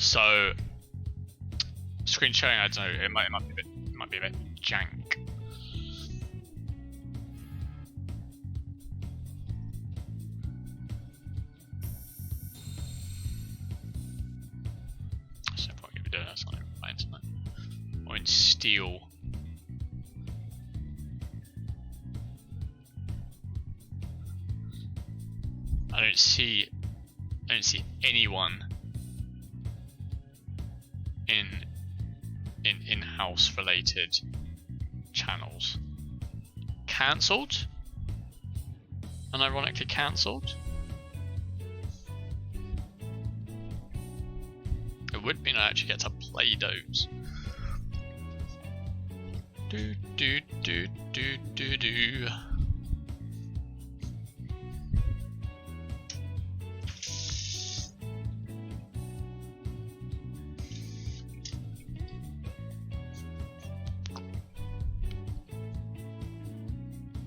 So screen sharing, I don't know, it might be a bit jank. So what could be doing that's not even my internet. Or in steel. I don't see anyone in in-house related channels. Cancelled? Unironically cancelled? It would mean I actually get to play those. Do do do do do do.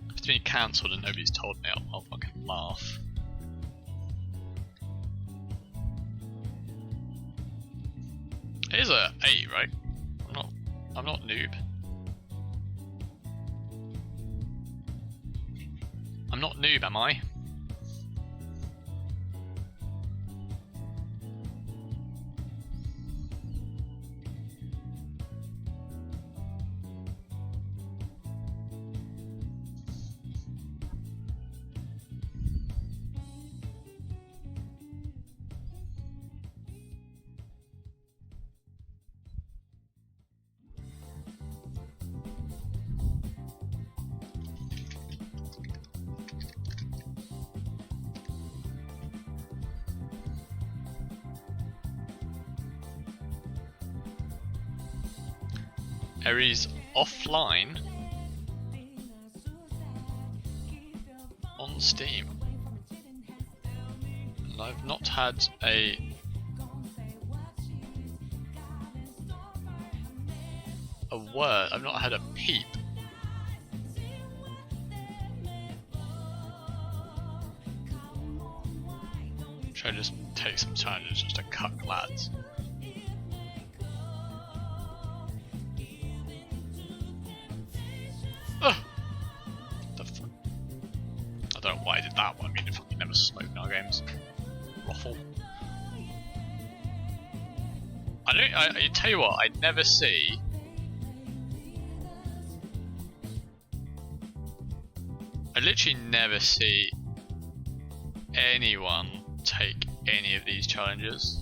If it's been cancelled and nobody's told me, I'll fucking laugh. It is a 8, right? I'm not noob. I'm not noob, am I? Eri's offline on Steam, and I've not had a word. I've not had a peep. Should I just take some challenges just to cuck lads? I don't know why I did that one. I mean, I fucking never smoke in our games. Ruffle. I tell you what, I never see. I literally never see anyone take any of these challenges.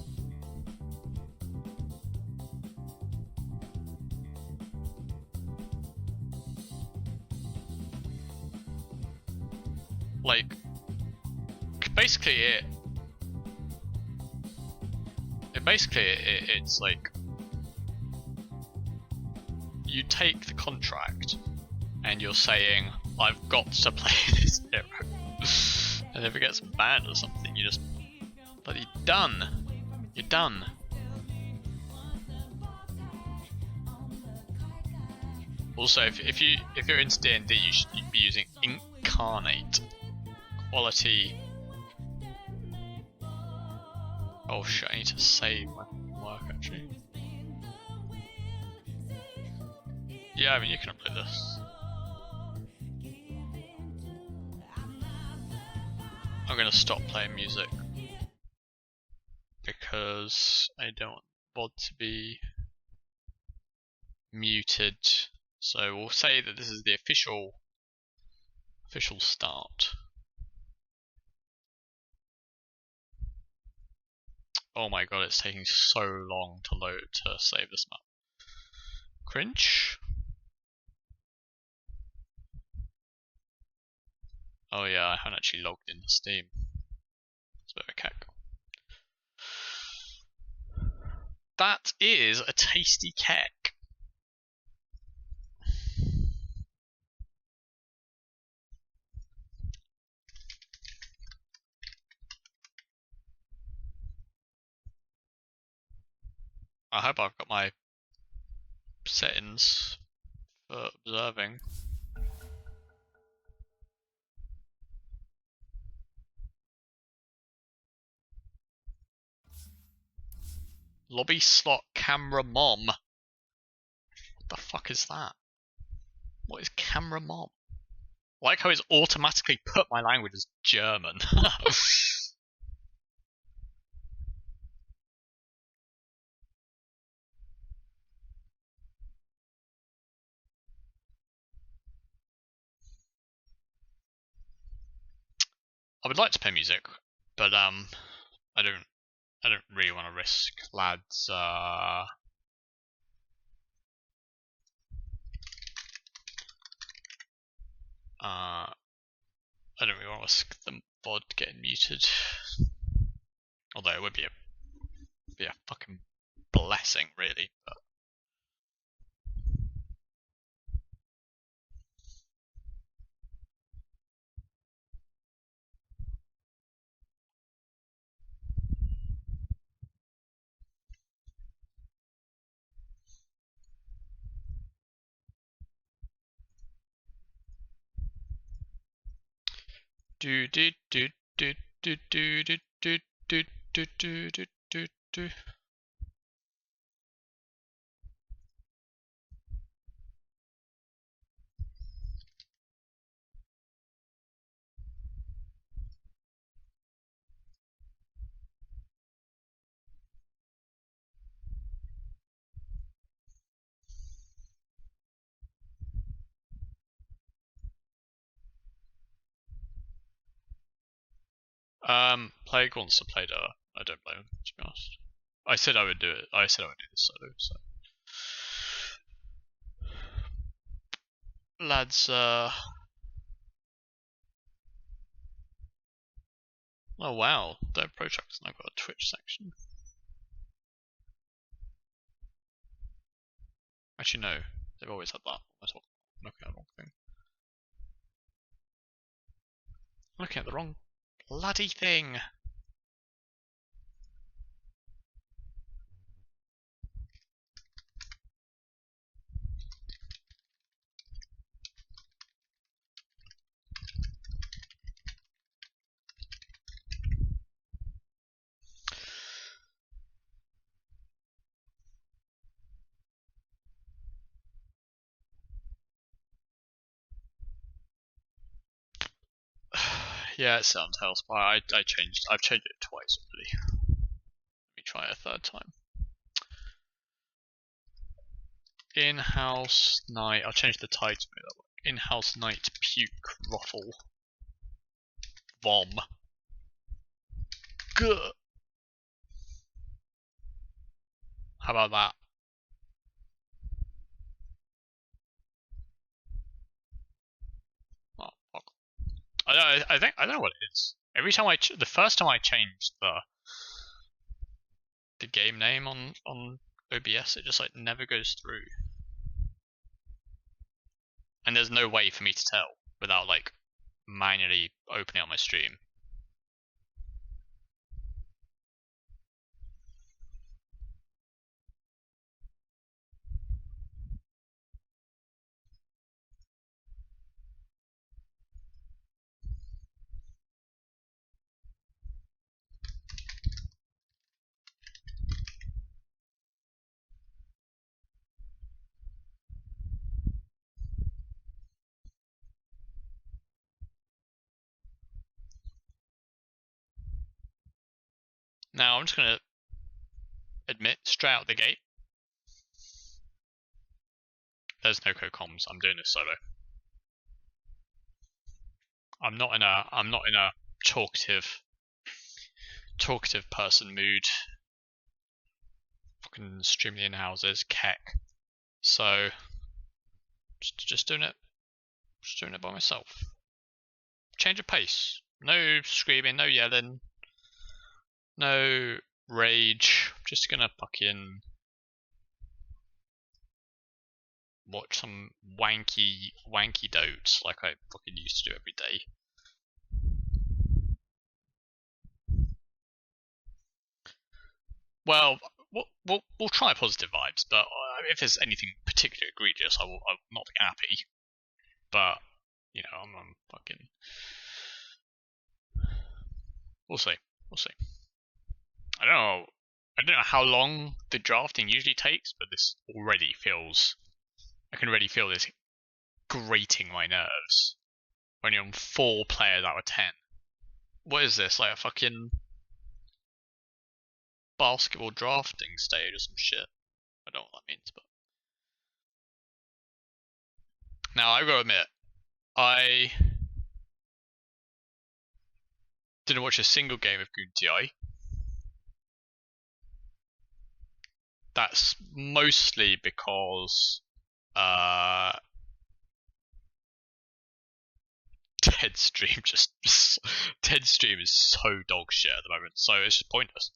Like, basically it's like you take the contract and you're saying I've got to play this hero, and if it gets banned or something, you just bloody done. You're done. Also, if you're into D&D, you should be using Incarnate. Quality. Oh shit, I need to save my work actually. Yeah, I mean you can upload this. I'm gonna stop playing music because I don't want to be muted. So we'll say that this is the official start. Oh my god, it's taking so long to load to save this map. Cringe. Oh yeah, I haven't actually logged into Steam. It's a bit of a cack. That is a tasty cake. I hope I've got my settings for observing. Lobby slot camera mom. What the fuck is that? What is camera mom? I like how it's automatically put my language as German. I would like to play music, but I don't really want to risk lads. I don't really want to risk the VOD getting muted. Although it would be a fucking blessing, really. But do do do do do do do do do do do do do. Plague wants to play Dota. I don't blame him, to be honest. I said I would do it. I said I would do this solo, so. Lads, oh wow, their project's now got a Twitch section. Actually, no, they've always had that. I'm looking at the wrong thing. I'm looking at the wrong bloody thing. Yeah, it sounds House, but I've changed it twice already. Let me try it a third time. In-house night. I'll change the title to make that work. In-house night puke ruffle. Vom. Gah. How about that? Oh, fuck. I don't know what it is. Every time the first time I changed the game name on OBS, it just like never goes through. And there's no way for me to tell without like manually opening up my stream. Now I'm just gonna admit straight out the gate, there's no co-comms. I'm doing this solo. I'm not in a talkative person mood. Fucking stream the in-houses, keck. So just doing it by myself. Change of pace. No screaming, no yelling, no rage. Just gonna fucking watch some wanky dotes like I fucking used to do every day. Well, we'll try positive vibes, but if there's anything particularly egregious, I'm not happy. But you know, I'm fucking. We'll see. I don't know. I don't know how long the drafting usually takes, but this already feels. I can already feel this grating my nerves when you're on 4 players out of 10. What is this, like a fucking basketball drafting stage or some shit? I don't know what that means, but. Now, I've got to admit, I didn't watch a single game of Goon TI. That's mostly because Ted's stream Ted's stream is so dog shit at the moment, so it's just pointless.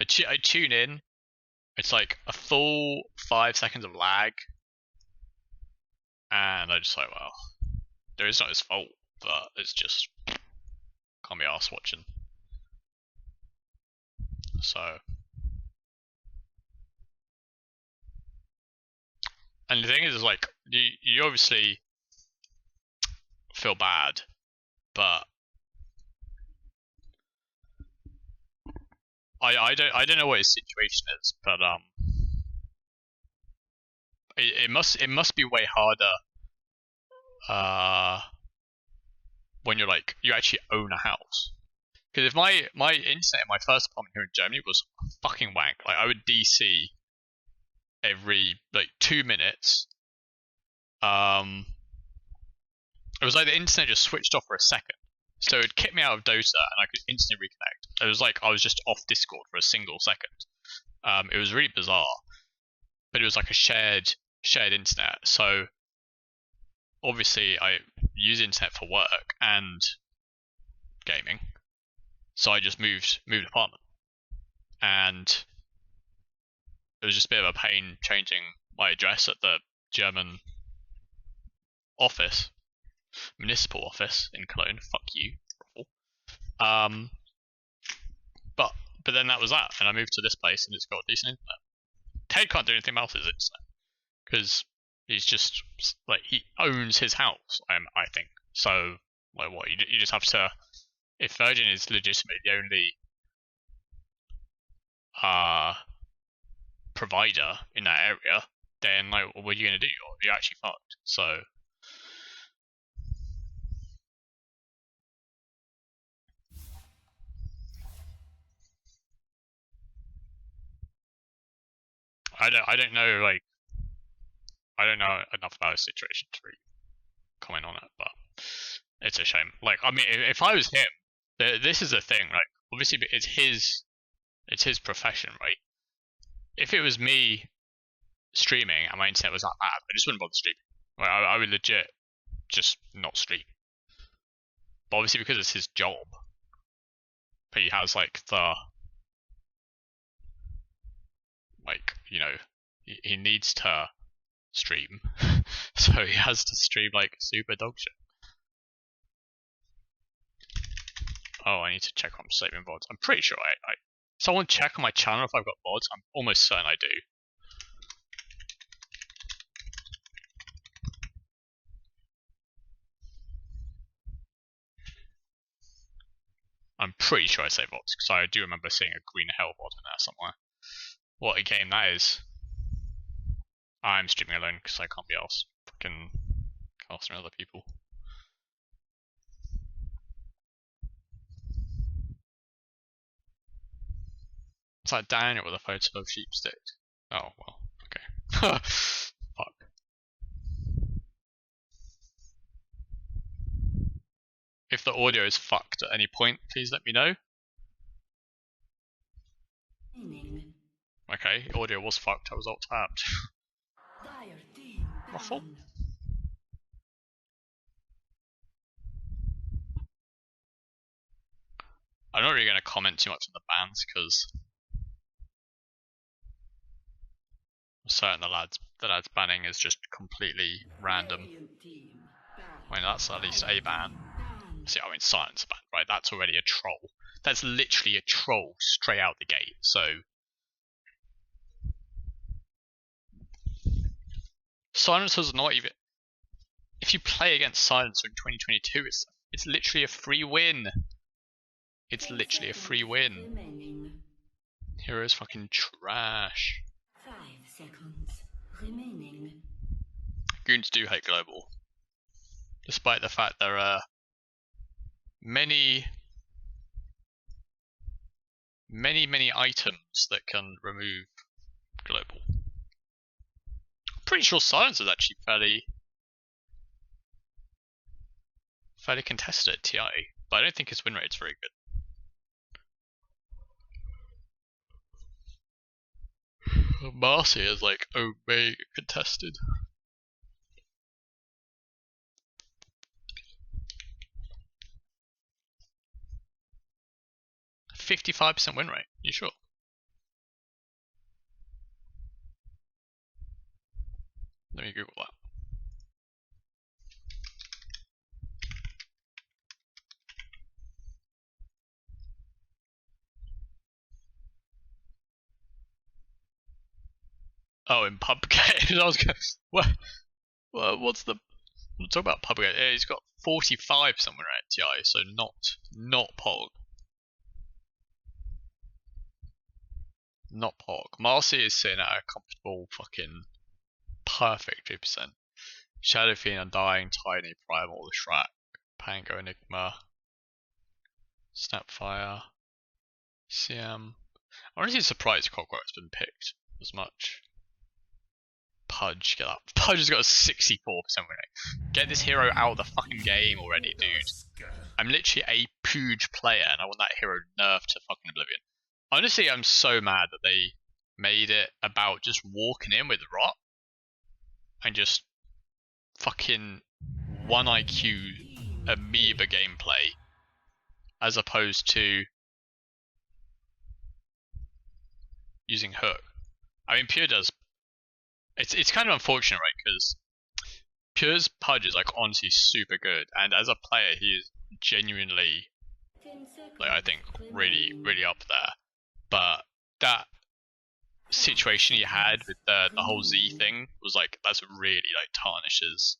I tune in, it's like a full 5 seconds of lag, and I just like, well, it's not his fault, but it's just can't be arsed watching. So, and the thing is like, you obviously feel bad, but I don't know what his situation is, but it must be way harder when you're like, you actually own a house. Because if my internet in my first apartment here in Germany was fucking wank, like I would DC every like 2 minutes. It was like the internet just switched off for a second, so it'd kick me out of Dota and I could instantly reconnect. It was like I was just off Discord for a single second. It was really bizarre, but it was like a shared internet. So obviously I use internet for work and gaming, so I just moved apartment, and it was just a bit of a pain changing my address at the German office, municipal office in Cologne. Fuck you. But then that was that, and I moved to this place, and it's got decent internet. Ted can't do anything about his internet because he's just like, he owns his house. I think so. Like, what you just have to. If Virgin is legitimately the only provider in that area, then like, what are you gonna do? You're actually fucked. So. I don't know, like, I don't know enough about his situation to really comment on it, but it's a shame. Like, I mean, if I was him, this is the thing, like, obviously it's his profession, right? If it was me streaming and my internet was that bad, I just wouldn't bother streaming. Like, I would legit just not stream. But obviously because it's his job, he has like like, you know, he needs to stream, so he has to stream like super dog shit. Oh, I need to check on saving VODs. I'm pretty sure someone check on my channel if I've got VODs. I'm almost certain I do. I'm pretty sure I save VODs because I do remember seeing a Green Hell VOD in there somewhere. What a game that is. I'm streaming alone because I can't be arsed fucking casting other people. It's like Daniel with a photo of Sheepstick. Oh, well, okay. Fuck. If the audio is fucked at any point, please let me know. Okay, audio was fucked, I was alt-tabbed. Ruffle? I'm not really going to comment too much on the bans, because I'm certain the lad's banning is just completely random. I mean, that's at least a ban. See, I mean, silence ban, right? That's already a troll. That's literally a troll straight out the gate, so... Silencer's not even... If you play against Silencer in 2022, it's literally a free win. It's literally a free win. Hero's fucking trash. 5 seconds remaining. Goons do hate global. Despite the fact there are many items that can remove global. Pretty sure silence is actually fairly contested at TI, but I don't think his win rate's very good. Marcy is like mega contested. %55 win rate. You sure? Let me Google that. Oh, in pub games. I was going. What's the? We'll talk about pub games. Yeah, he's got 45 somewhere at TI, so not Pog. Not Pog. Marcy is sitting at a comfortable fucking perfect 3%. Shadow Fiend, Undying, Tiny, Primal, the Shrek, Pango, Enigma, Snapfire, CM. I'm honestly surprised Clockwork's been picked as much. Pudge, get up. Pudge has got a 64% win rate. Get this hero out of the fucking game already, dude. I'm literally a Pooge player and I want that hero nerfed to fucking oblivion. Honestly, I'm so mad that they made it about just walking in with Rot and just fucking 1 IQ amoeba gameplay as opposed to using Hook. I mean, Pure does. It's kind of unfortunate, right? Because Pure's Pudge is like honestly super good, and as a player, he is genuinely, like, I think really up there. But that situation he had with the whole Z thing was like, that's really like tarnishes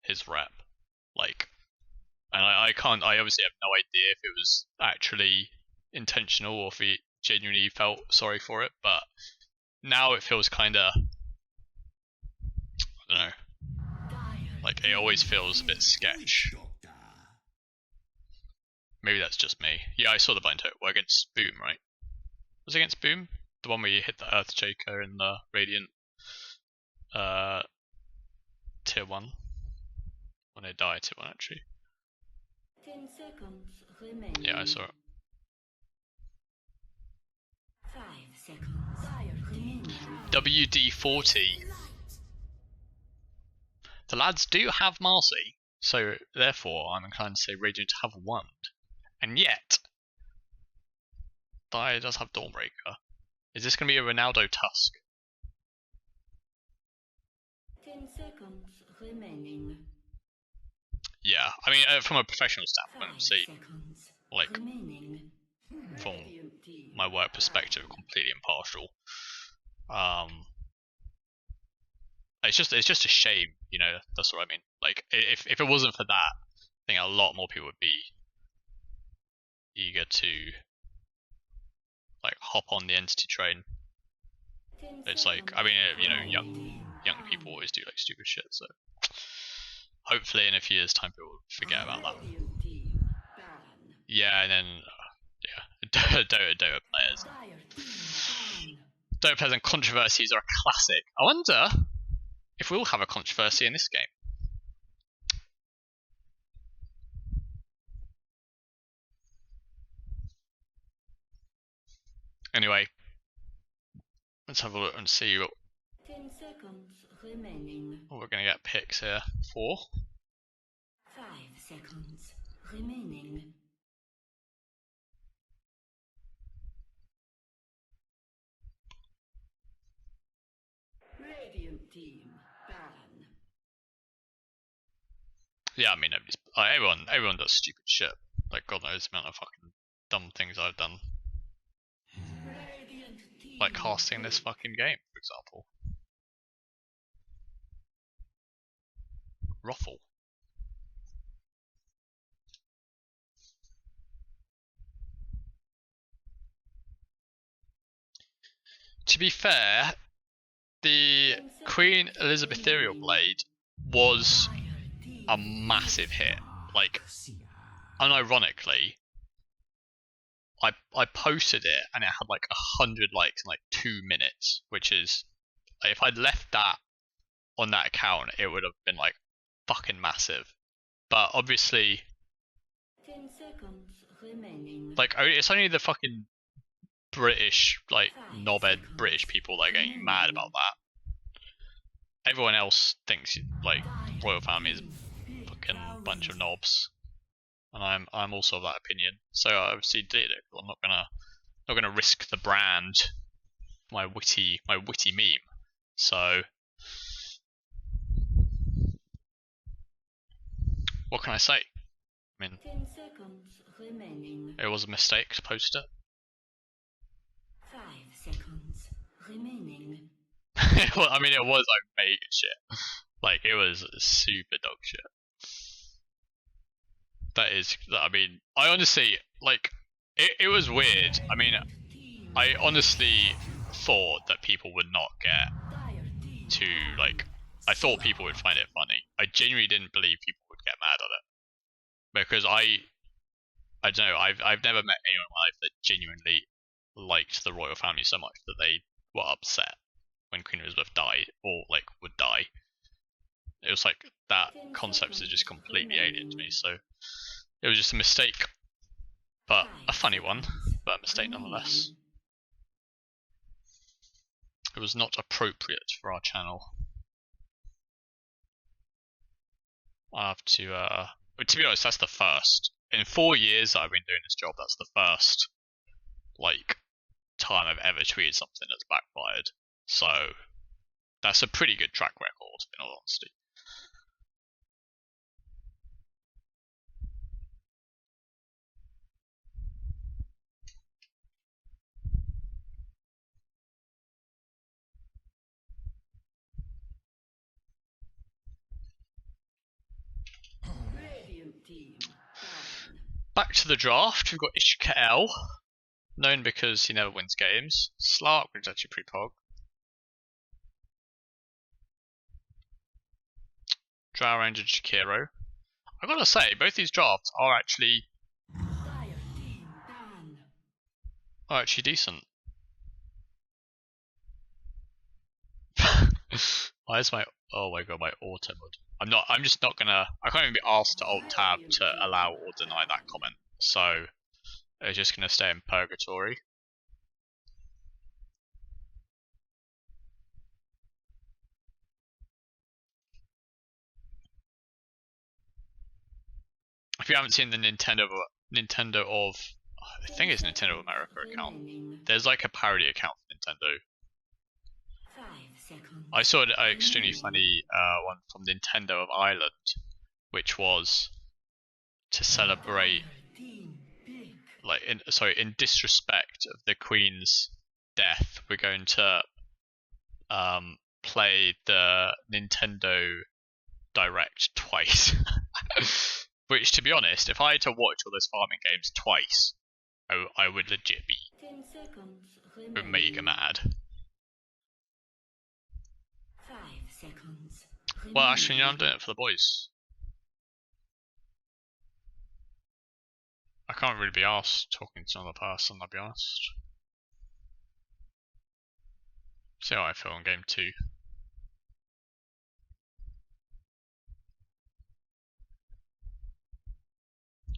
his rep. Like, and I obviously have no idea if it was actually intentional or if he genuinely felt sorry for it, but now it feels kinda, I don't know, like it always feels a bit sketch. Maybe that's just me. Yeah, I saw the blind hit. We're against Boom, right? Was it against Boom? The one where you hit the Earthshaker in the Radiant tier 1? When they die, tier 1 actually. 10 seconds remaining. Yeah, I saw it. 5 seconds remaining. WD-40. The lads do have Marcy, so therefore I'm inclined to say Radiant have Wand. And yet, Dire does have Dawnbreaker. Is this going to be a Ronaldo Tusk? 10 seconds remaining. Yeah, I mean, from a professional standpoint, 5 see, seconds like, remaining. from my work perspective, completely impartial. It's just a shame, you know. That's what I mean. Like, if it wasn't for that, I think a lot more people would be eager to like hop on the entity train. It's like, I mean, you know, young people always do like stupid shit. So hopefully in a few years' time, people will forget about that. Yeah, and then yeah, Dota players. Dota players and controversies are a classic. I wonder if we'll have a controversy in this game. Anyway, let's have a look and see what 10 seconds remaining. we're going to get picks here for. 5 seconds remaining. Radiant team ban. Yeah, I mean, everyone does stupid shit. Like, God knows the amount of fucking dumb things I've done. Like casting this fucking game, for example. Ruffle. to be fair, the Queen Elizabeth Ethereal Blade was a massive hit. Like, unironically, I posted it and it had like 100 likes in like 2 minutes, which is, if I'd left that on that account, it would have been like fucking massive. But obviously, 10 seconds remaining. like, it's only the fucking British, like, knobhead British people that are getting mad about that. Everyone else thinks like royal family is a fucking bunch of knobs, and I'm also of that opinion. So I obviously did it. I'm not gonna risk the brand, my witty meme. So what can I say? I mean, 10 seconds remaining. it was a mistake to post it. 5 seconds remaining. Well, I mean, it was like mega shit. Like, it was super dog shit. That is, I mean, I honestly, like, it was weird. I mean, I honestly thought that people would not get to, like, I thought people would find it funny. I genuinely didn't believe people would get mad at it. Because I don't know, I've never met anyone in my life that genuinely liked the royal family so much that they were upset when Queen Elizabeth died, or like would die. It was like that concept is just completely alien to me, so it was just a mistake. But a funny one, but a mistake nonetheless. It was not appropriate for our channel. I have to be honest, that's the first. In 4 years that I've been doing this job, that's the first, like, time I've ever tweeted something that's backfired. So, that's a pretty good track record, in all honesty. Radiant team down. Back to the draft, we've got Ishkael, known because he never wins games. Slark, which is actually pretty pog. Drow Ranger Jakiro. I gotta say, both these drafts are actually decent. Why is my my auto mod? I'm just not gonna, I can't even be asked to alt tab to allow or deny that comment. So it's just gonna stay in purgatory. If you haven't seen the Nintendo of I think it's Nintendo of America account, there's like a parody account for Nintendo. 5 seconds. I saw an extremely funny one from Nintendo of Ireland, which was to celebrate, like, in disrespect of the Queen's death, we're going to play the Nintendo Direct twice. Which, to be honest, if I had to watch all those farming games twice, I would legit be 10 seconds mega mad. 5 seconds. Well, actually, I'm doing it for the boys. I can't really be asked talking to another person, I'll be honest. See how I feel in game 2.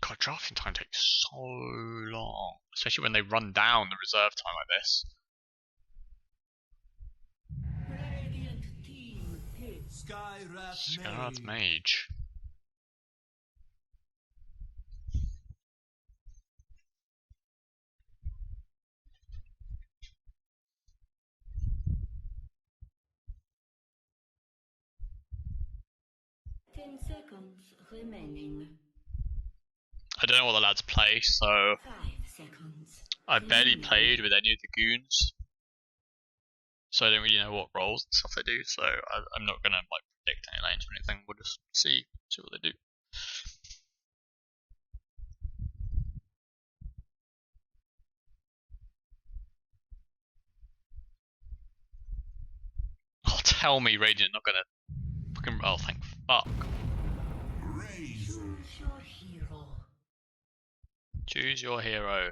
God, drafting time takes so long, especially when they run down the reserve time like this. Radiant team hit. Skywrath Mage. Seconds remaining. I don't know what the lads play, so 5 seconds. I barely played with any of the goons, so I don't really know what roles and stuff they do. So I'm not gonna like predict any lanes or anything. We'll just see what they do. tell me Radiant not gonna fucking. Oh, thank fuck. Choose your hero. Choose your hero.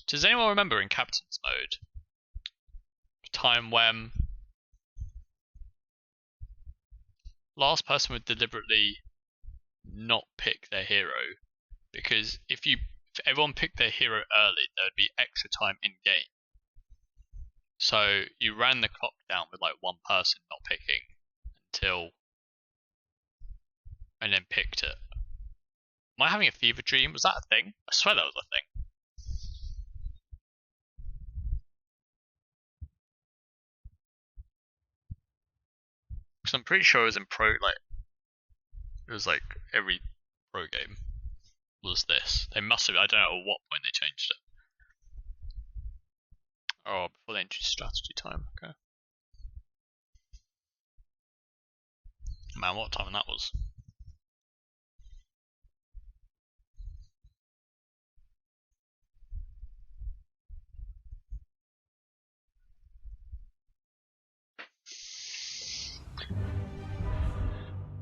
Does anyone remember in Captain's mode? Time when last person would deliberately not pick their hero, because if everyone picked their hero early, there would be extra time in game. So you ran the clock down with like one person not picking and then picked it. Am I having a fever dream? Was that a thing? I swear that was a thing. Because I'm pretty sure it was in pro, like, it was like every pro game was this. They must have, I don't know at what point they changed it. Oh, before they introduced strategy time, okay. Man, what time that was.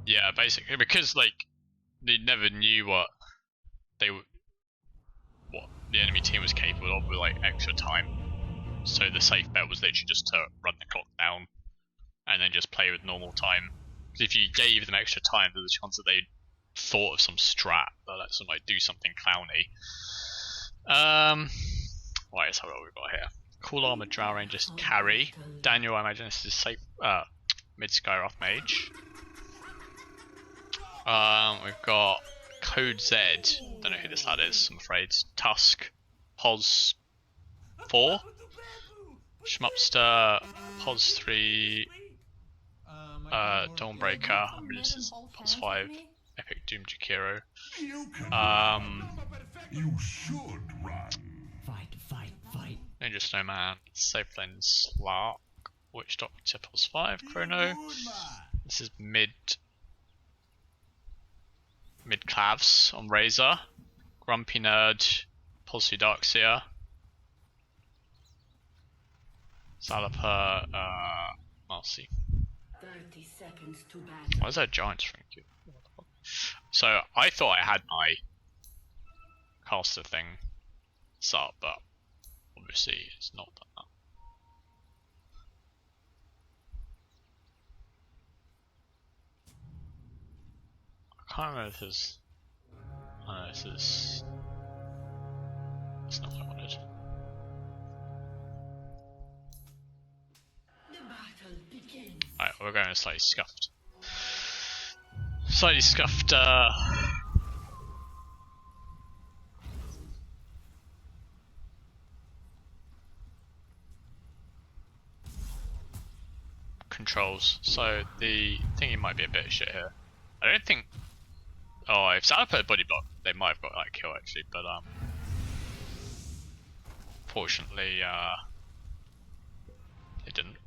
Yeah, basically, because like they never knew what the enemy team was capable of with like extra time. So the safe bet was literally just to run the clock down and then just play with normal time. Because if you gave them extra time, there's a chance that they thought of some strat that lets them like do something clowny. Right, let's have what we've got here. Cool Armor Drow Rangers carry. Daniel, I imagine this is safe. Mid Skyroth Mage. We've got Code Z. Don't know who this lad is, I'm afraid. Tusk. Pos 4. Schmupster. Pos 3. Dawnbreaker. I mean, this is Pos 5. Epic Doom Jakiro. You should run. Fight. Ninja Snowman. Safe Lens Slark. Witch Doctor Pos 5. Chrono. This is mid Clavs on Razor, Grumpy Nerd, Pulse Darkseer, Zalaper, Marcy. 30 seconds to battle. Why is there a giant shrinking? So I thought I had my caster thing set up, but obviously it's not done that. I can't remember if this is. Oh, this is. That's not what I wanted. The battle begins. Alright, we're going slightly scuffed. Slightly scuffed, controls. So the thingy might be a bit of shit here. I don't think. Oh, if Zalaper had body block, they might have got like kill actually, but fortunately, they didn't.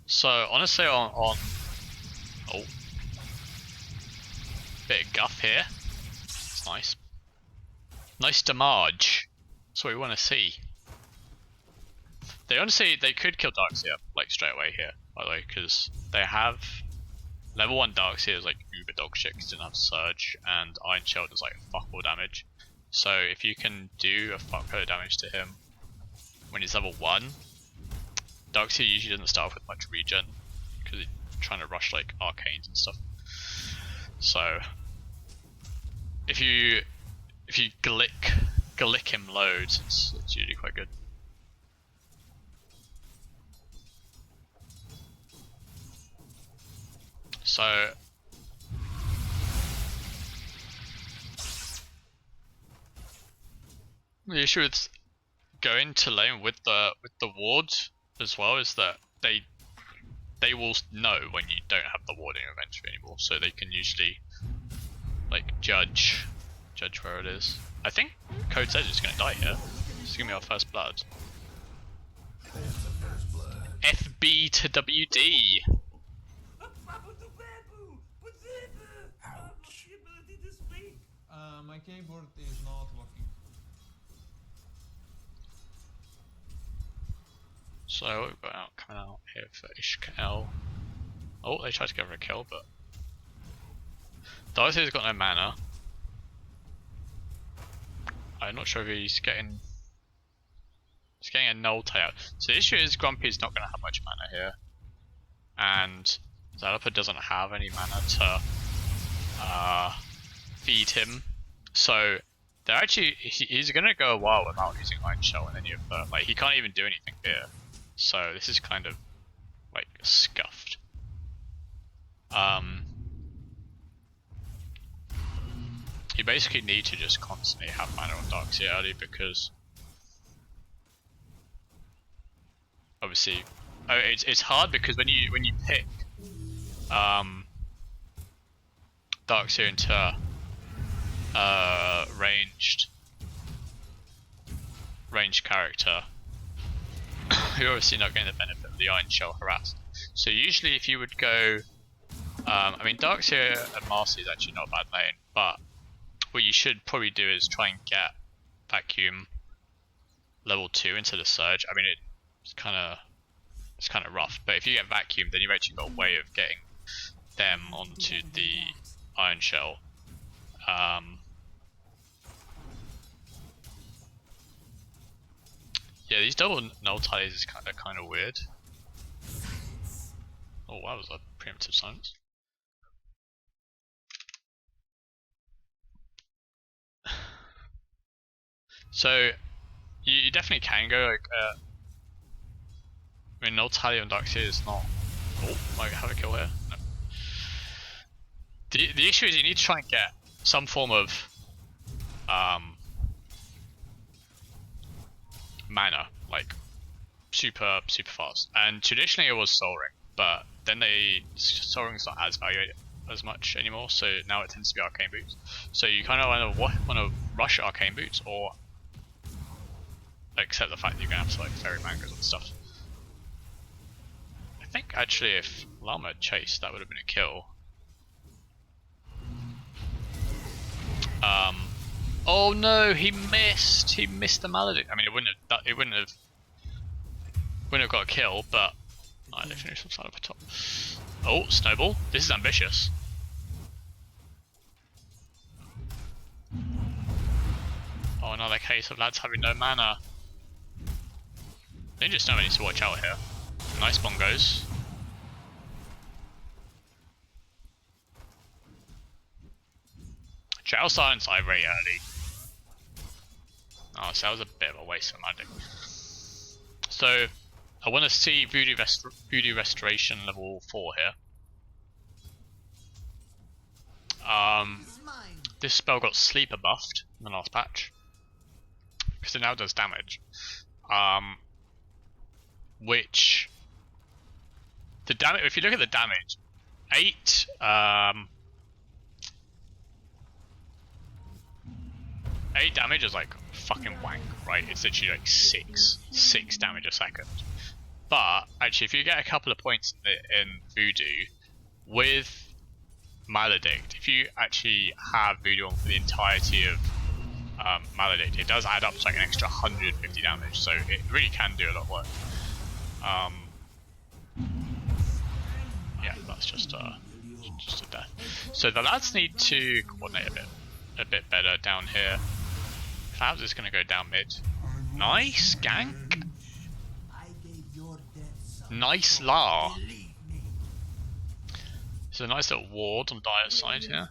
So honestly, on oh, bit of guff here. It's nice. Nice damage. That's what we want to see. They honestly, they could kill Darkseer like straight away here, by the way, because they have level 1 Darkseer is like uber dog shit because it didn't have Surge, and Iron Shell does like fuck all damage. So if you can do a fuckload of damage to him when he's level 1, Darkseer usually doesn't start off with much regen because he's trying to rush like arcanes and stuff. So if you glick him loads, it's usually quite good. So the issue with going to lane with the ward as well is that they will know when you don't have the warding eventually anymore, so they can usually like judge where it is. I think Code says it's gonna die here. It's gonna be our first blood. FB to WD. My keyboard is not working. So we've got coming out here for Ishkael. Oh, they tried to go for a kill, but Darcy's got no mana. I'm not sure if he's getting a null tail. So the issue is Grumpy's not going to have much mana here, and Zalaper doesn't have any mana to feed him. So they're actually he's going to go a while without using Iron Shell in any of the like he can't even do anything here. So this is kind of like scuffed. You basically need to just constantly have mana on Darkseer early because obviously it's hard because when you pick Darkseer into ranged character, you're obviously not getting the benefit of the Iron Shell harass. So usually if you would go I mean Darkseer and Marcy is actually not a bad lane, but what you should probably do is try and get Vacuum level 2 into the Surge. I mean it's kind of rough, but if you get Vacuum then you've actually got a way of getting them onto the Iron Shell. Yeah, these double null tallies is kind of weird. Oh, that was a preemptive silence. So you definitely can go like I mean null tally on Darkseer is not. Oh, might have a kill here. No. The issue is you need to try and get some form of mana, like super fast. And traditionally it was Soul Ring, but then Soul Ring's not as valued as much anymore, so now it tends to be Arcane Boots. So you kind of want to rush Arcane Boots or accept the fact that you're going to have to like Fairy Mangoes and stuff. I think actually if Llama had chased, that would have been a kill. Oh no, he missed the Maledict. I mean it wouldn't have got a kill, but they finished from side of the top. Oh, Snowball, this is ambitious. Oh, another case of lads having no mana. Ninja Snow needs to watch out here. Nice bongos. Trail Silence I very early. Oh, so that was a bit of a waste of magic. So I want to see Voodoo Restoration level 4 here. This spell got Sleeper buffed in the last patch because it now does damage. Which the damage, if you look at the damage, 8 damage is like fucking wank, right? It's literally like 6 damage a second. But actually, if you get a couple of points in Voodoo with Maledict, if you actually have Voodoo on for the entirety of Maledict, it does add up to like an extra 150 damage. So it really can do a lot of work. Yeah, that's just a death. So the lads need to coordinate a bit better down here. Clouds is going to go down mid. Nice gank. Nice La. So a nice little ward on Dire's side here.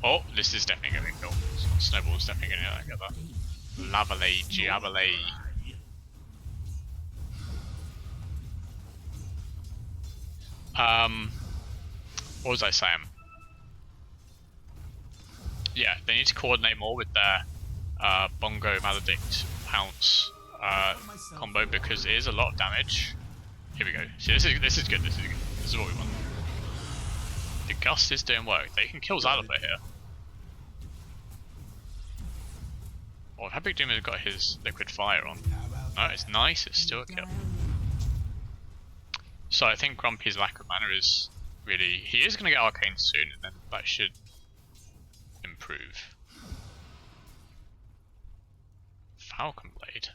Oh, this is definitely going to be killed. Snowball's definitely going to get that. Lavale, Giavale. What was I saying? Yeah, they need to coordinate more with their Bongo, Maledict, Pounce, combo because it is a lot of damage. Here we go. See, this is good. This is good. This is what we want. The Gust is doing work. They can kill Xalapa here. Oh, how big Doom has got his liquid fire on? No, it's nice. It's still a kill. So I think Grumpy's lack of mana is really... He is going to get Arcane soon, and then that should improve. Falcon Blade.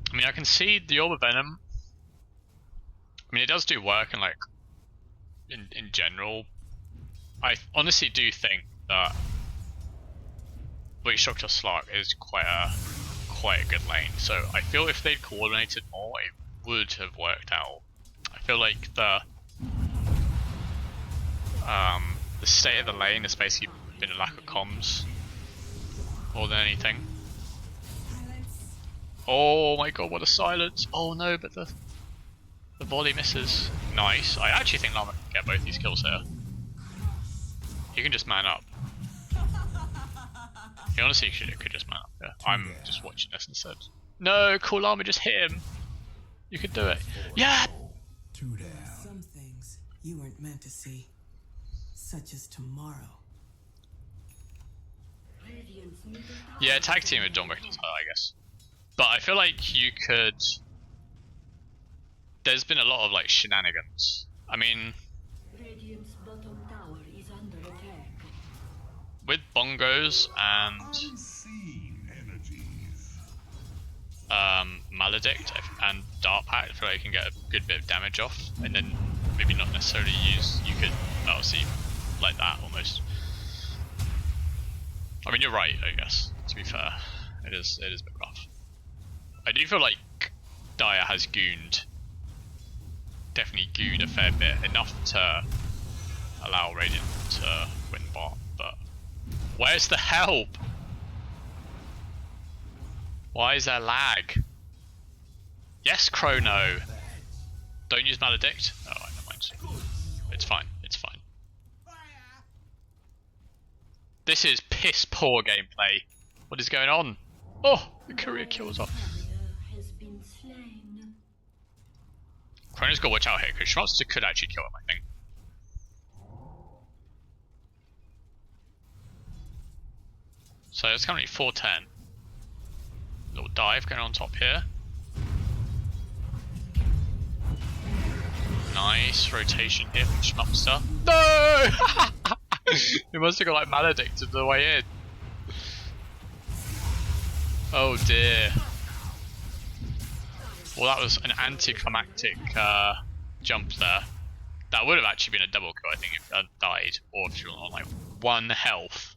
I mean, I can see the Orb of Venom. I mean, it does do work, and like in general, I honestly do think that Witch Doctor Slark is quite a good lane. So I feel if they'd coordinated more, it would have worked out. I feel like the state of the lane has basically been a lack of comms more than anything. Oh my god, what a silence! Oh no, but the volley misses. Nice. I actually think Llama can get both these kills here. He can just man up. He honestly could just man up here. I'm just watching this instead. No, cool Llama just hit him. You could do it. Yeah! Some things you weren't meant to see, such as tomorrow. Yeah, tag team with John Ricketts, I guess. But I feel like you could... There's been a lot of like shenanigans. I mean... Radiant's bottom tower is under attack. With bongos and Unseen energies. Maledict and Dart Pact, I feel like you can get a good bit of damage off, and then maybe not necessarily use. You could see like that almost. I mean, you're right, I guess. To be fair, it is a bit rough. I do feel like Dire has gooned, definitely gooned a fair bit, enough to allow Radiant to win bot. But where's the help? Why is there lag? Yes, Chrono. Don't use Maledict. Oh, never mind. It's fine. It's fine. This is piss poor gameplay. What is going on? Oh, the courier kills off. Has been slain. Chrono's got to watch out here because Schmupster could actually kill him, I think. So it's currently 410. Little dive going on top here. Nice rotation here from Schmupster. No! He must have got like maledicted the way in. Oh dear. Well, that was an anticlimactic jump there. That would have actually been a double kill, I think, if it had died, or if you were on like 1 health.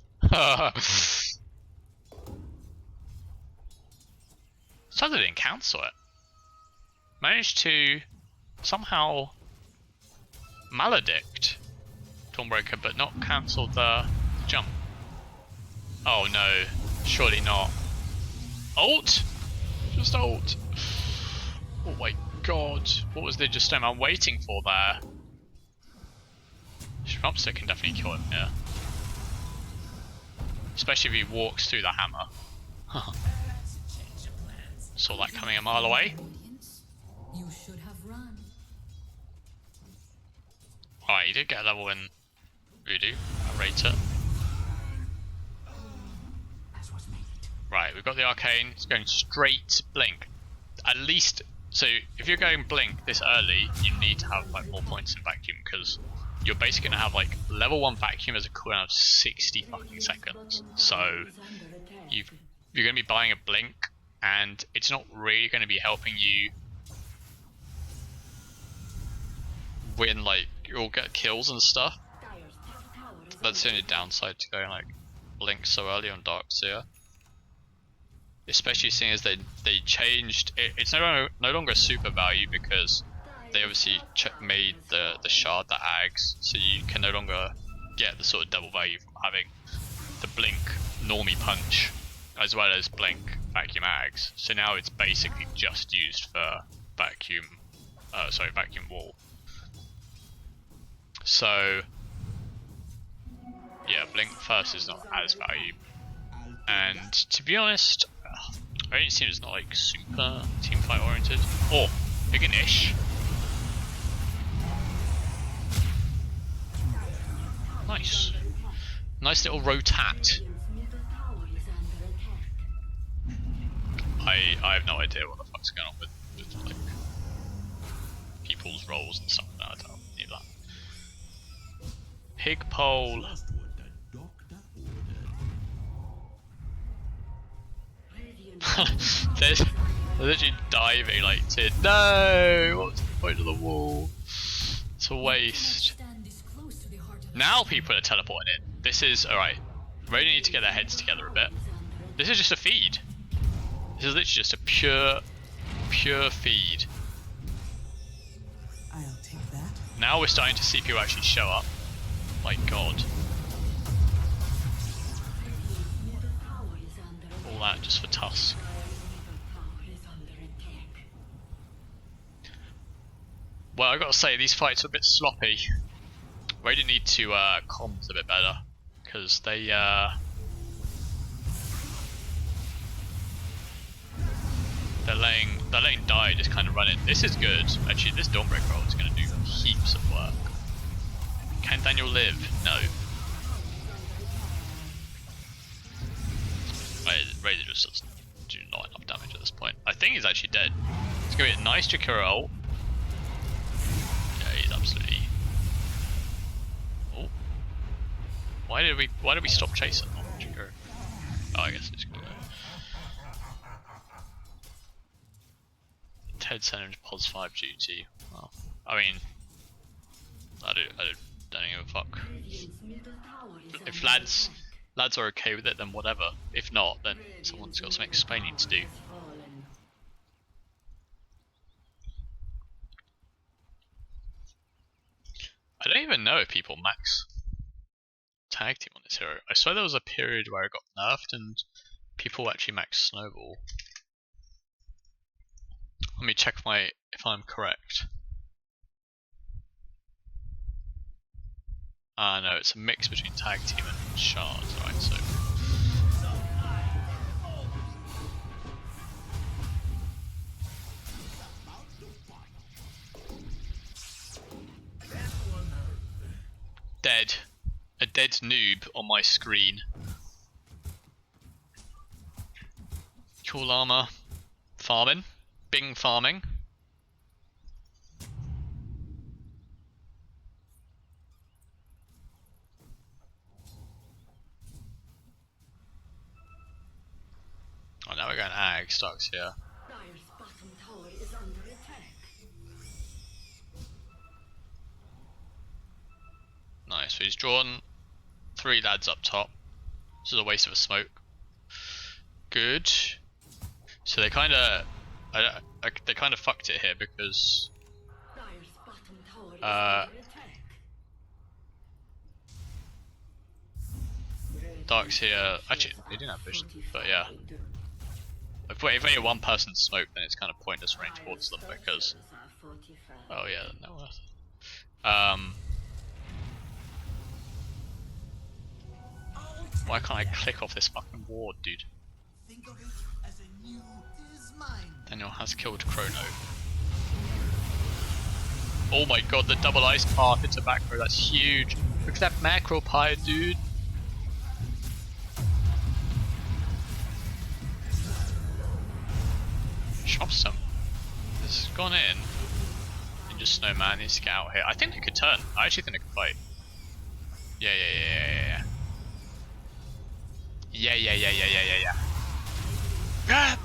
So they didn't cancel it. Managed to somehow maledict Dawnbreaker, but not cancel the jump. Oh no, surely not. Ult? Just ult. Oh my god, what was the just I'm waiting for there? Schmupster can definitely kill him here. Especially if he walks through the hammer. Saw that coming a mile away. You should have run. Alright, he did get a level in Voodoo. I rate it. Right, we've got the Arcane. It's going straight Blink. At least, so if you're going Blink this early, you need to have like more points in Vacuum, because you're basically going to have like level 1 Vacuum as a cooldown of 60 fucking seconds. So you're going to be buying a Blink, and it's not really going to be helping you win, like, you'll get kills and stuff. That's the only downside to going like Blink so early on Darkseer. Especially seeing as they changed it, it's no longer a super value, because they obviously made the shard that ags, so you can no longer get the sort of double value from having the Blink normie punch as well as Blink vacuum ags. So now it's basically just used for vacuum wall. So yeah, Blink first is not as valuable. And to be honest, Radiant's team is not like super teamfight oriented. Oh, againast. Nice. Nice little rotate. I have no idea what the fuck's going on with like people's roles and stuff. No, I don't need that. Pig pole. they're literally diving like to no. What's the point of the wall? It's a waste. Now people are teleporting in. This is alright. Really need to get their heads together a bit. This is just a feed. This is literally just a pure feed. I'll take that. Now we're starting to see people actually show up. My god. All that just for Tusk. Well, I gotta say, these fights are a bit sloppy. Really need to comms a bit better. Because they're letting die just kind of run it. This is good. Actually, this Dawnbreaker roll is going to do heaps of work. Can Daniel live? No. Razor just does do not enough damage at this point. I think he's actually dead. It's going to be a nice Jakiro ult. Yeah, he's absolutely. Oh. Why did we stop chasing Jakiro? Oh, I guess it's good. Ted sent him to Pos 5 duty. Well, I mean, I don't give a fuck. If lads are okay with it, then whatever. If not, then someone's got some explaining to do. I don't even know if people max tag team on this hero. I saw there was a period where it got nerfed and people actually max Snowball. Let me check if I'm correct. No, it's a mix between tag team and shards, right? So. Dead. A dead noob on my screen. Cool armor. Farming. Bing farming. Oh, now we're going ag. Starks here. Nice. So he's drawn 3 lads up top. This is a waste of a smoke. Good. So they kind of. They kind of fucked it here because Dark's here. Actually, they didn't have vision, but yeah. If only one person smoked, then it's kind of pointless running towards them because. Oh yeah, no worth. Why can't I click off this fucking ward, dude? Daniel has killed Chrono. Oh my god, the double ice path into back row, that's huge. Look at that macro pie, dude. Schmupster has gone in. And just Snowman needs to get out here. I think they could turn. I actually think they could fight. Yeah. Ah!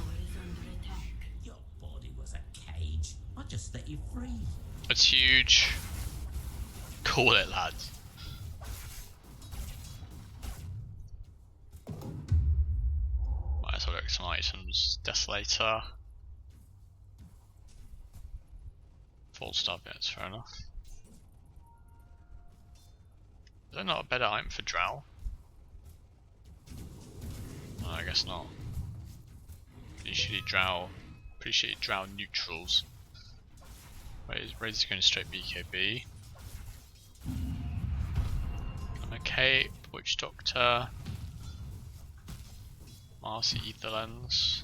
Just set you free. That's huge. Call it, lads. Might as well look at some items. Desolator. Full stop, yeah, that's fair enough. Is there not a better item for Drow? No, I guess not. Pretty shitty Drow neutrals. Razor's going straight BKB. I'm okay Witch Doctor. Marcy Ether Lens.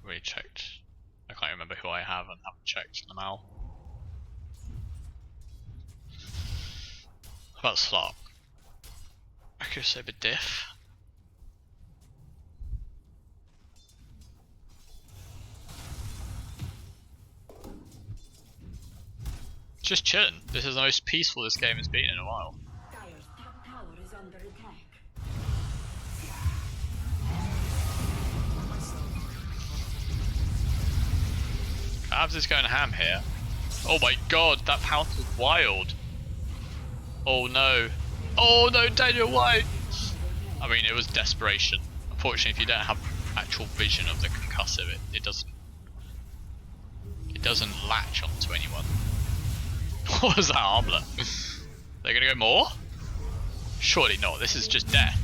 Already checked. I can't remember who I have and haven't checked them out. How about Slark? Accuracy over diff. Just chilling. This is the most peaceful this game has been in a while. Dire's top tower is under attack. Cavs is going ham here. Oh my god, that pounce was wild. Oh no. Oh no, Daniel White! I mean, it was desperation. Unfortunately, if you don't have actual vision of the concussive, it doesn't latch onto anyone. What was that armlet? They're gonna go more? Surely not, this is just death.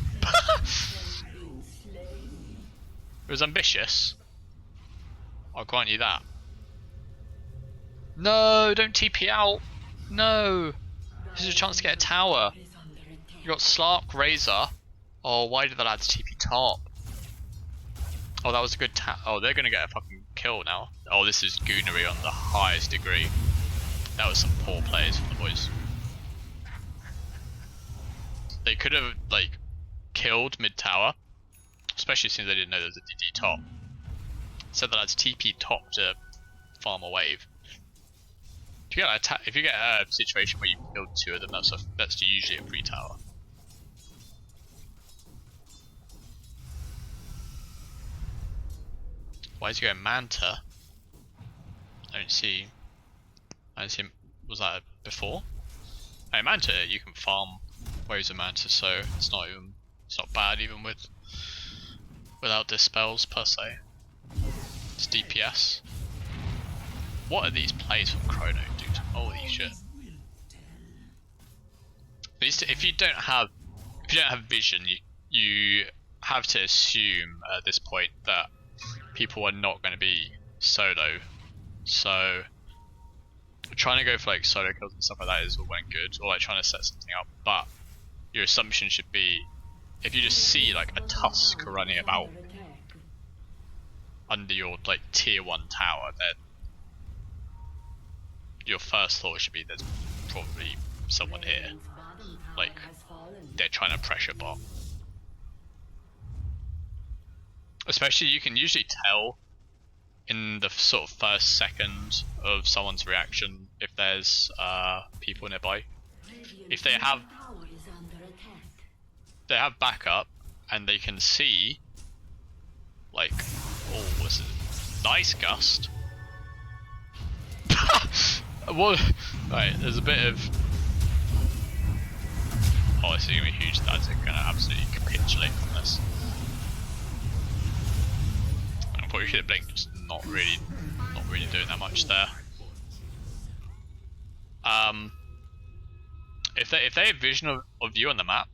It was ambitious. I'll grant you that. No, don't TP out. No. This is a chance to get a tower. You got Slark, Razor. Oh, why did the lads TP top? Oh, that was a good oh, they're gonna get a fucking kill now. Oh, this is goonery on the highest degree. That was some poor plays from the boys. They could have, like, killed mid-tower. Especially since they didn't know there was a DD top. So the lads TP top to farm a wave. If you get a situation where you killed two of them, that's usually a free tower. Why is he going Manta? I don't see. Was that before? Hey, Manta, you can farm waves of Manta, so it's not bad even without dispels per se. It's DPS. What are these plays from Chrono, dude? Holy shit! At least if you don't have vision, you have to assume at this point that people are not going to be solo. So trying to go for like solo kills and stuff like that is all well and good, or like trying to set something up. But your assumption should be, if you just see like a tusk running about under your like tier 1 tower, then your first thought should be there's probably someone here, like they're trying to pressure bot. Especially, you can usually tell in the sort of first second of someone's reaction if there's people nearby. If they have backup and they can see, like, oh, what's it? Nice gust. What? Right, there's a bit of. Oh, this is gonna be huge. That's gonna absolutely capitulate from this. I probably should have blinked, just not really doing that much there. If they have vision of you on the map,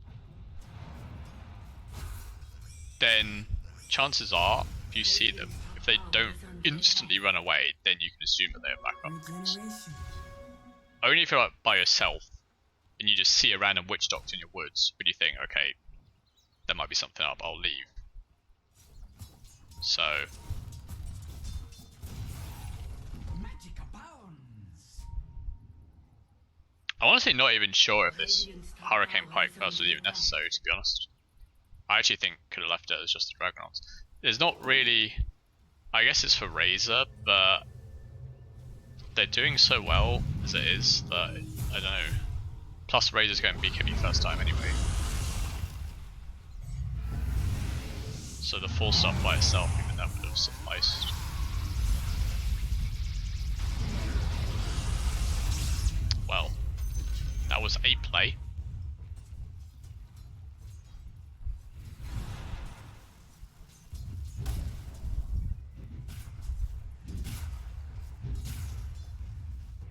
then chances are, if you see them, if they don't instantly run away, then you can assume that they have backup. Only if you're like by yourself and you just see a random witch doctor in your woods, would you think, okay, there might be something up, I'll leave. So I'm honestly not even sure if this Hurricane Pike first was even necessary, to be honest. I actually think could have left it as just the Dragonons. There's not really, I guess it's for Razor, but they're doing so well as it is that I don't know. Plus Razor's going BKB first time anyway. So the full stuff by itself, even that would have sufficed. Well, that was a play.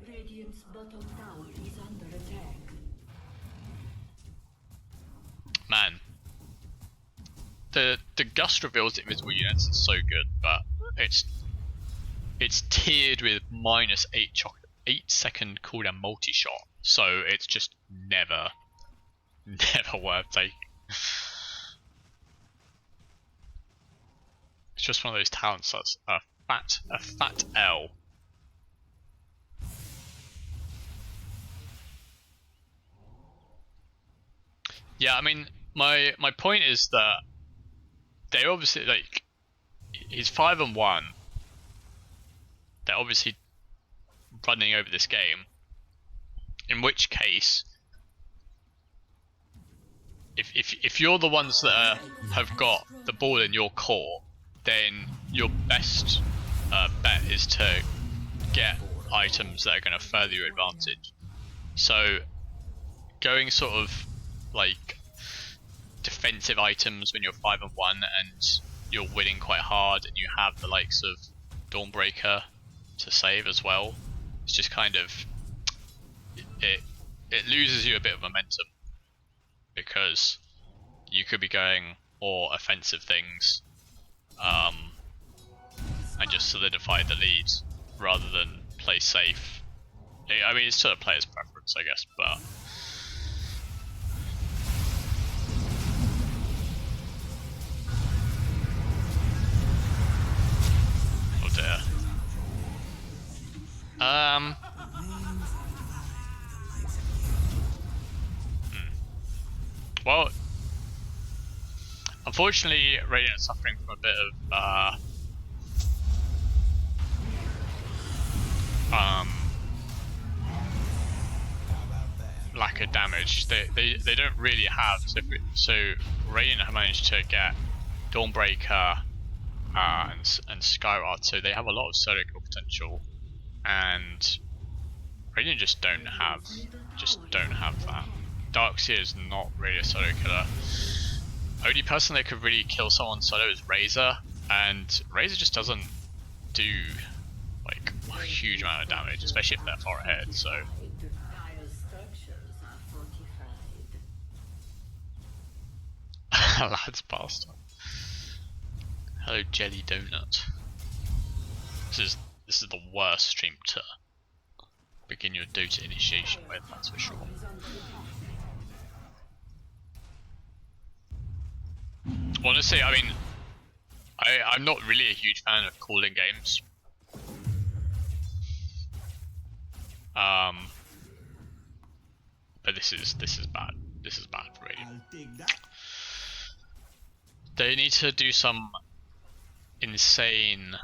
Radiant's bottom tower is under attack. Man, the gust reveals invisible units is so good, but it's tiered with minus 8 second cooldown multi-shot, so it's just never never worth taking. It's just one of those talents that's a fat L. Yeah, I mean, my point is that they obviously, like, he's 5-1. They're obviously running over this game. In which case, if you're the ones that have got the ball in your court, then your best bet is to get items that are going to further your advantage. So going sort of like defensive items when you're 5-1 and you're winning quite hard, and you have the likes of Dawnbreaker to save as well, it's just kind of it loses you a bit of momentum, because you could be going more offensive things and just solidify the lead rather than play safe. I mean, it's to the player's preference, I guess, but oh dear. Well, unfortunately, Radiant's suffering from a bit of lack of damage. They don't really have, so Radiant have managed to get Dawnbreaker and Skyward, so they have a lot of solo kill potential, and Radiant just don't have that. Darkseer is not really a solo killer. Only person that could really kill someone solo is Razor, and Razor just doesn't do like a huge amount of damage, especially if they're far ahead. So lads passed on. Hello Jelly Donut. This is the worst stream to begin your Dota initiation with, that's for sure. Honestly, I mean, I'm not really a huge fan of calling games. But this is bad. This is bad for Radiant. They need to do some insane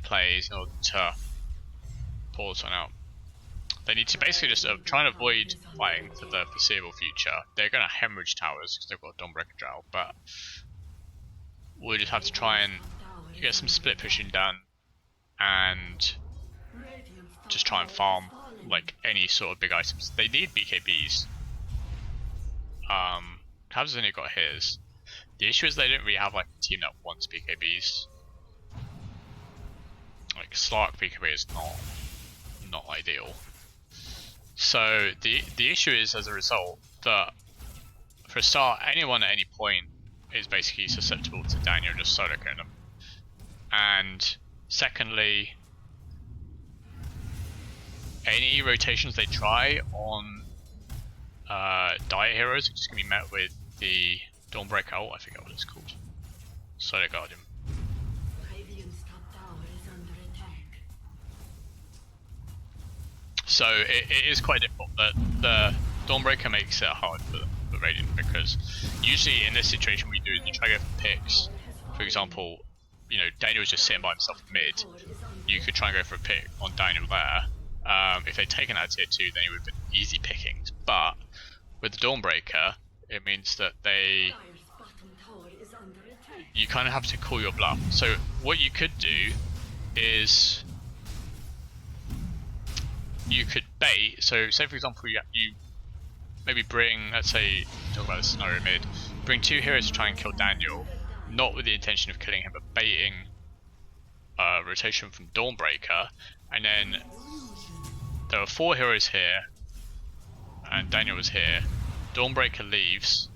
plays in order to pull this one out. They need to basically just try and avoid fighting for the foreseeable future. They're going to hemorrhage towers because they've got Dawnbreaker Drow, but we'll just have to try and get some split pushing done and just try and farm like any sort of big items. They need BKBs. Cavs only got his. The issue is they don't really have like a team that wants BKBs. Like Slark BKB is not ideal. So the issue is, as a result, that for a start, anyone at any point is basically susceptible to Daniel just solo killing them. And secondly, any rotations they try on Dire Heroes are just going to be met with the Dawnbreaker ult, I forget what it's called. Solo Guardian. So it is quite difficult. The Dawnbreaker makes it hard for Radiant, because usually in this situation what we do is we try to go for picks. For example, you know, Daniel's just sitting by himself mid. You could try and go for a pick on Daniel there. If they'd taken that tier 2, then it would have been easy pickings. But with the Dawnbreaker, it means that you kind of have to call your bluff. So what you could do is you could bait. So say for example you maybe bring, let's say, talk about this scenario mid, bring 2 heroes to try and kill Daniel, not with the intention of killing him, but baiting rotation from Dawnbreaker, and then there are 4 heroes here and Daniel was here. Dawnbreaker leaves,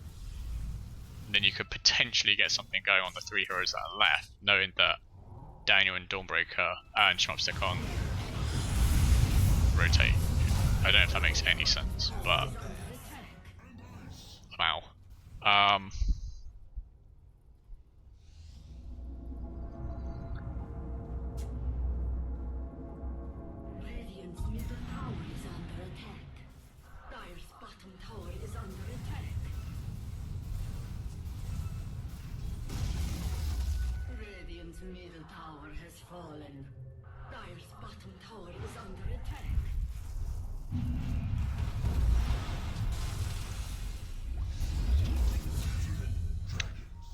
and then you could potentially get something going on the 3 heroes that are left, knowing that Daniel and Dawnbreaker and Schmupster can't rotate I don't know if that makes any sense, but wow. Radiant's middle tower is under attack. Dire's bottom tower is under attack. Radiant's middle tower has fallen. Dire's bottom tower is under attack.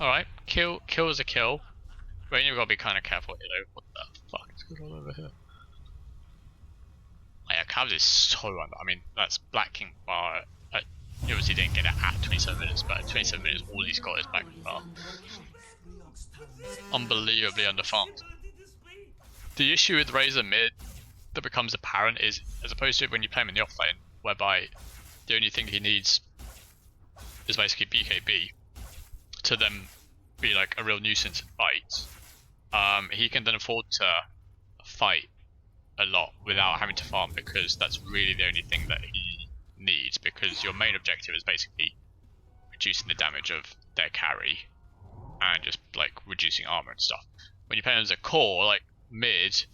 Alright, kill is a kill. But you've got to be kind of careful here though. What the fuck is going on over here? Oh, yeah, Cavs is so under. I mean, that's Black King bar. He obviously didn't get it at 27 minutes, but at 27 minutes, all he's got is Black King bar. Unbelievably underfarmed. The issue with Razor mid that becomes apparent is, as opposed to when you play him in the offlane, whereby the only thing he needs is basically BKB to then be like a real nuisance in fights. He can then afford to fight a lot without having to farm, because that's really the only thing that he needs, because your main objective is basically reducing the damage of their carry and just like reducing armor and stuff. When you play him as a core, like mid,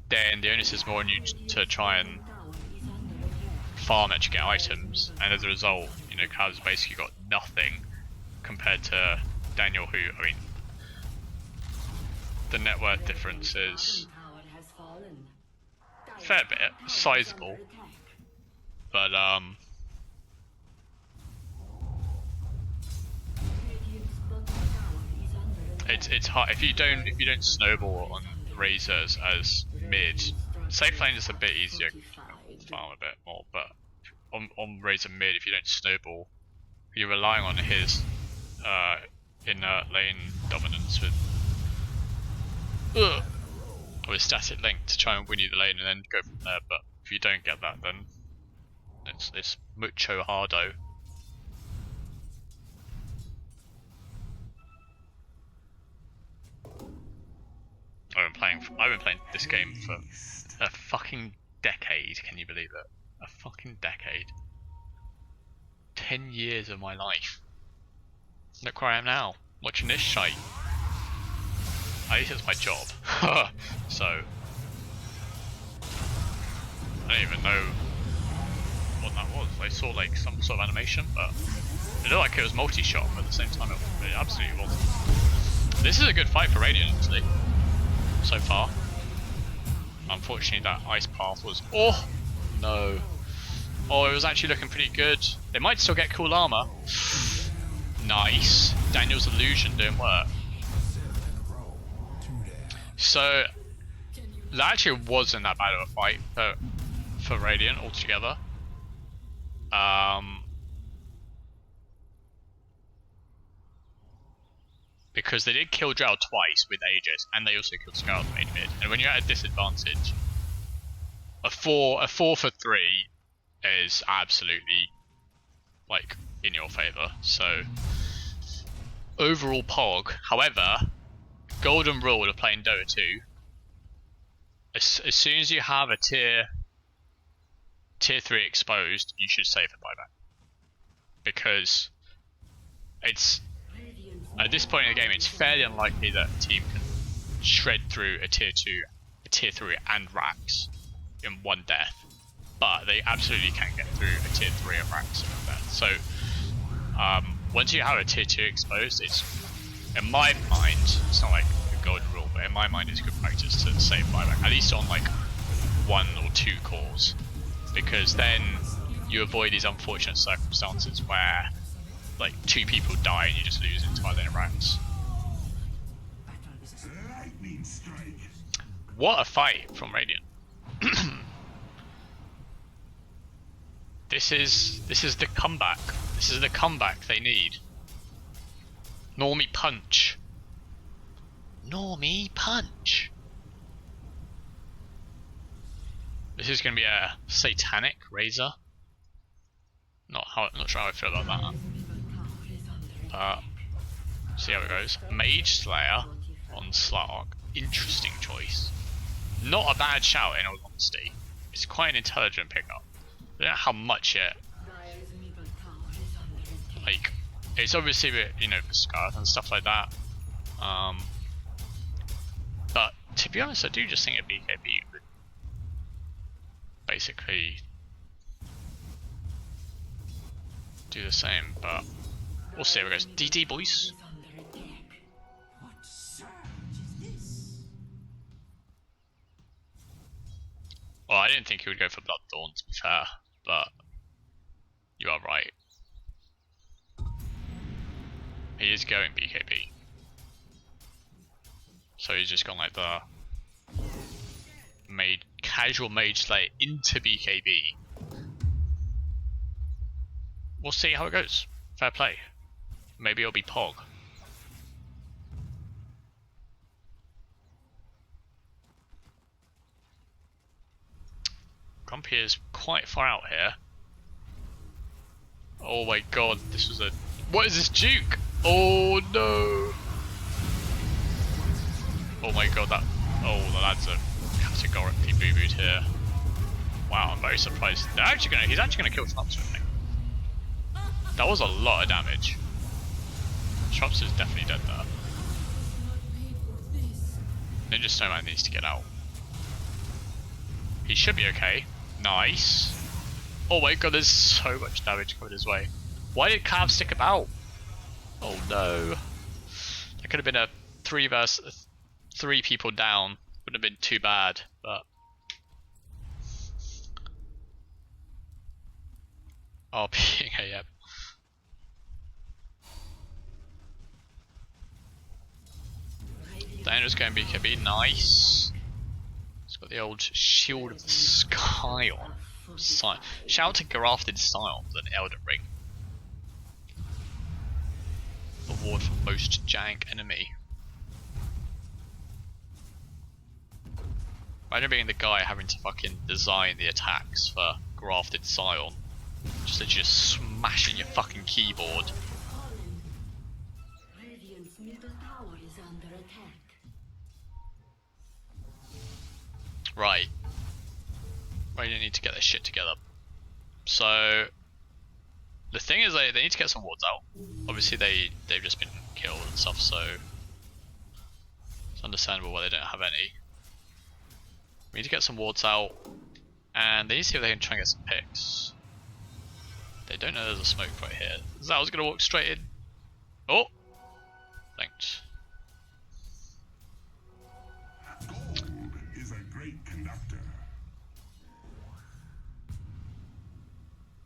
then the onus is more on you to try and farm and to get items, and as a result, you know, Cavs basically got nothing compared to Daniel, who, I mean, the net worth difference is a fair bit, sizable, but it's hard if you don't snowball on Razors as mid. Safe lane is a bit easier, you can farm a bit more, but on Razor mid, if you don't snowball, you're relying on his inner lane dominance with static link to try and win you the lane and then go from there. But if you don't get that, then it's mucho hardo. I've been playing this game for a fucking decade. Can you believe it? A fucking decade. 10 years of my life. Look where I am now, watching this shite. At least it's my job. So I don't even know what that was. I saw like some sort of animation, but it looked like it was multi-shot, but at the same time it absolutely wasn't. This is a good fight for Radiant, actually, so far. Unfortunately that ice path was... oh! No. Oh, it was actually looking pretty good. They might still get cool armor. Nice. Daniel's illusion doing work. So that actually wasn't that bad of a fight for Radiant altogether. Because they did kill Drow twice with Aegis, and they also killed Scarlet Mage mid. And when you're at a disadvantage, a 4 for 3 is absolutely like in your favour. So overall pog. However, golden rule of playing Dota 2: as soon as you have a tier 3 exposed, you should save the buyback, because it's at this point in the game it's fairly unlikely that a team can shred through a tier 2, a tier 3 and Rax in one death, but they absolutely can get through a tier 3 and Rax in one death. So once you have a tier 2 exposed, it's, in my mind, it's not like a golden rule, but in my mind it's good practice to save buyback, at least on like 1 or 2 cores, because then you avoid these unfortunate circumstances where like 2 people die and you just lose entirely in Rax. What a fight from Radiant. This is the comeback. This is the comeback they need. Normie punch. Normie punch. This is going to be a satanic Razor. Not sure how I feel about that. See how it goes. Mage Slayer on Slark. Interesting choice. Not a bad shout in all honesty. It's quite an intelligent pickup. I don't know how much yet. Dire's middle tower is under attack. Like, it's obviously, you know, for Scarlet and stuff like that. But to be honest, I do just think a BKB would basically do the same, but we'll see how it goes. DD boys. Is under attack. What surge is this? Well, I didn't think he would go for Bloodthorn, to be fair, but you are right. He is going BKB. So he's just gone like the casual mage slayer into BKB. We'll see how it goes. Fair play. Maybe it'll be Pog. Grumpy is quite far out here. Oh my god, this was a... What is this Duke? Oh no! Oh my god, that... Oh, that's a categorically boo-booed here. Wow, I'm very surprised. They're actually gonna... He's actually gonna kill Schmupster with me. That was a lot of damage. Schmupster's definitely dead there. Ninja Snowman needs to get out. He should be okay. Nice. Oh my god, there's so much damage coming his way. Why did Cav stick about? Oh no. That could have been a 3 versus 3 people down. Wouldn't have been too bad, but... Oh, being AM. Daniel's going BKB, nice. He's got the old Shield of the Sky on. Shout out to Grafted Scions and Elden Ring. Award for most jank enemy. Imagine being the guy having to fucking design the attacks for Grafted Scion. Just smashing your fucking keyboard. Radiant's middle tower is under attack. Right. Radiant need to get their shit together. So the thing is they need to get some wards out. Obviously they've just been killed and stuff, so it's understandable why they don't have any. We need to get some wards out, and they need to see if they can try and get some picks. They don't know there's a smoke right here. Zal's gonna walk straight in. Oh! Thanks. Gold is a great conductor.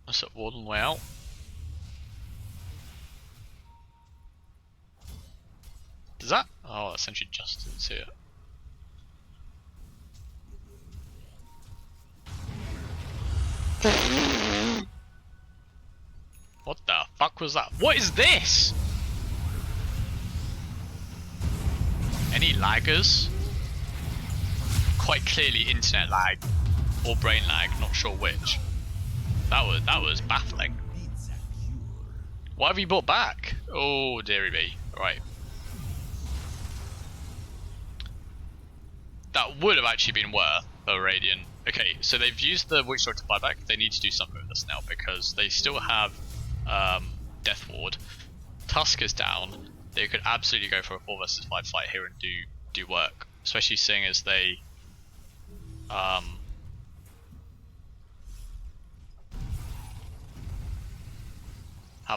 Let's set ward on the way out. Does that? Oh, essentially just didn't see it. What the fuck was that? What is this? Any laggers? Quite clearly internet lag or brain lag, not sure which. That was baffling. What have you brought back? Oh dearie me. Right. That would have actually been worth a Radiant. Okay, so they've used the Witch Sword to buy back. They need to do something with this now because they still have Death Ward. Tusk is down. They could absolutely go for a 4 versus 5 fight here and do work, especially seeing as they have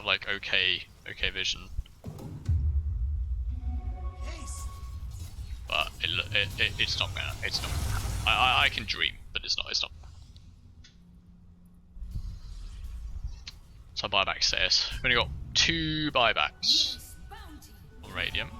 like okay vision. But it's not gonna happen. I can dream, but it's not. So buyback status. We've only got 2 buybacks on Radiant.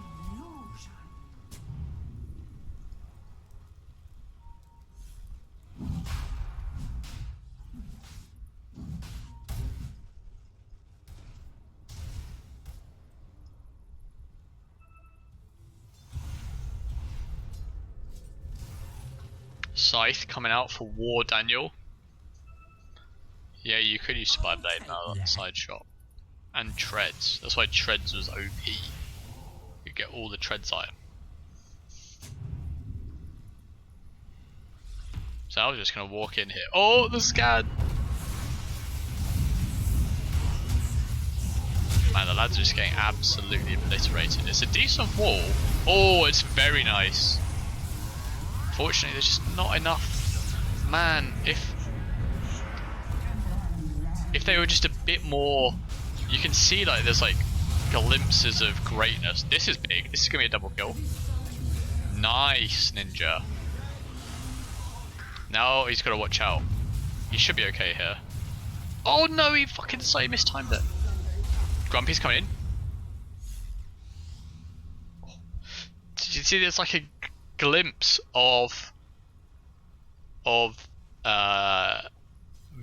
Scythe coming out for War Daniel. Yeah, you could use Spy Blade now on the side shot. And Treads. That's why Treads was OP. You get all the Treads item. So I was just gonna walk in here. Oh, the scan! Man, the lads are just getting absolutely obliterated. It's a decent wall. Oh, it's very nice. Fortunately, there's just not enough. Man, if they were just a bit more, you can see like there's like glimpses of greatness. This is big. This is gonna be a double kill. Nice, Ninja. Now he's gotta watch out. He should be okay here. Oh no, he fucking slightly mistimed it. Grumpy's coming in. Did you see there's like a glimpse of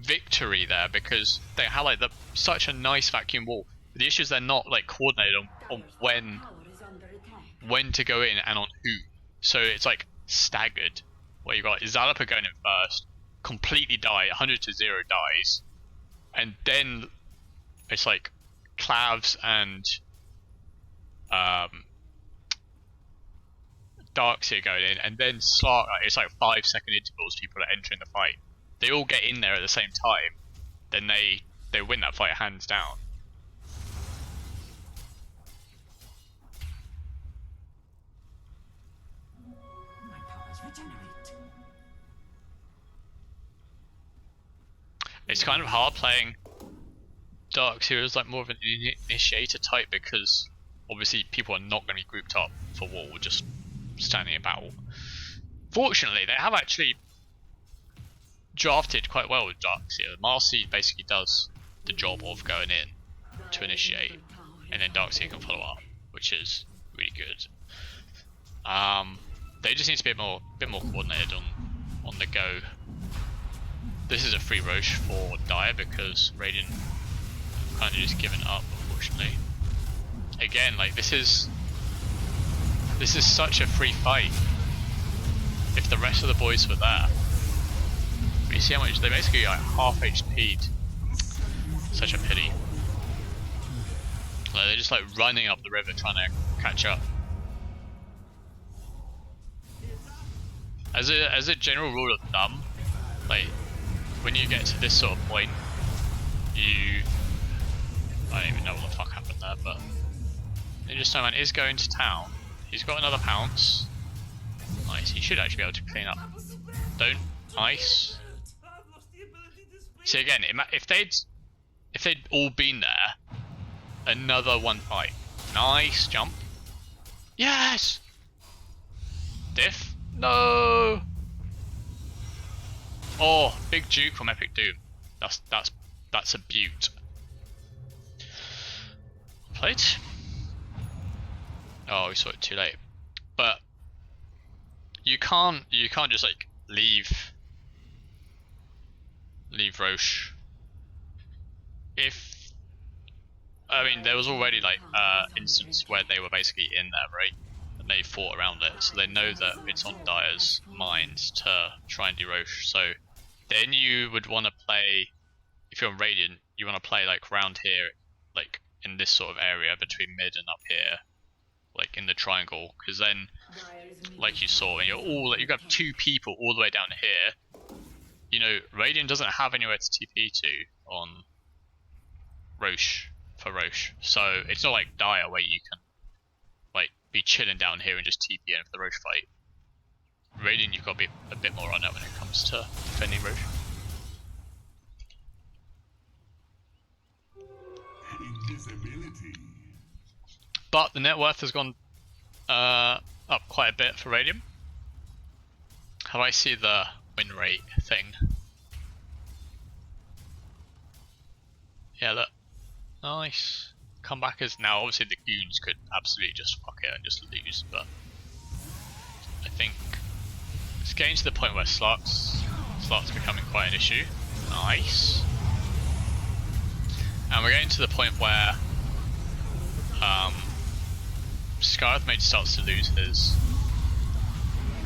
victory there, because they highlight such a nice vacuum wall. But the issue is they're not like coordinated on when to go in and on who. So it's like staggered. Where you got Zalapa going in first, completely die, 100 to 0 dies, and then it's like Clavs and Darkseer going in, and then Slark. It's like 5-second intervals. People are entering the fight. They all get in there at the same time. Then they win that fight hands down. My powers regenerate. It's kind of hard playing Darkseer as like more of an initiator type, because obviously people are not going to be grouped up for war, just standing in battle. Fortunately, they have actually drafted quite well with Darkseer. Marcy basically does the job of going in to initiate, and then Darkseer can follow up, which is really good. They just need to be a bit more coordinated on the go. This is a free Roche for Dire because Radiant kind of just given up, unfortunately. Again, like this is such a free fight. If the rest of the boys were there, but you see how much they basically like half HP'd. Such a pity. Like they're just like running up the river trying to catch up. As a general rule of thumb, like when you get to this sort of point, I don't even know what the fuck happened there, but Ninja Snowman is going to town. He's got another pounce. Nice, he should actually be able to clean up. Don't ice. See again, if they'd all been there, another one fight. Nice jump. Yes. Diff. No. Oh, big juke from Epic Doom. That's a beaut. Played. Oh, we saw it too late. But you can't just like leave Roche. I mean, there was already like instance where they were basically in there, right? And they fought around it, so they know that it's on Dire's mind to try and do Roche. So then you would want to play, if you're on Radiant, you want to play like around here, like in this sort of area between mid and up here, like in the triangle, because then, like you saw, when you've got two people all the way down here. You know, Radiant doesn't have anywhere to TP to on Roche for Roche, so it's not like Dire where you can like be chilling down here and just TP in for the Roche fight. Radiant, you've got to be a bit more on it when it comes to defending Roche. Invisibility. But the net worth has gone up quite a bit for Radiant. How do I see the win rate thing? Yeah, look. Nice. Comebackers. Now, obviously, the Goons could absolutely just fuck it and just lose, but I think it's getting to the point where slots becoming quite an issue. Nice. And we're getting to the point where Scarth Mage starts to lose his.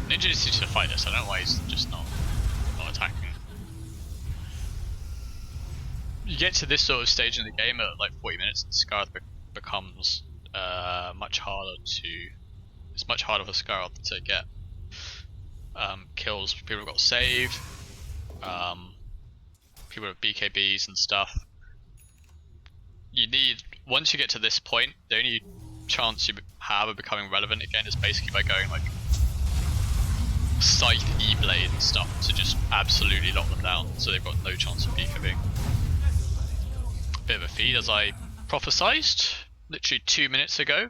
Ninja just needs to fight this. I don't know why he's just not attacking. You get to this sort of stage in the game at like 40 minutes, and Scarth becomes much harder to. It's much harder for Scarth to get kills. People have got saved. People have BKBs and stuff. You need once you get to this point, the only chance you have of becoming relevant again is basically by going like Scythe, E-Blade and stuff to just absolutely lock them down, so they've got no chance of PFing. Bit of a feed, as I prophesized literally 2 minutes ago.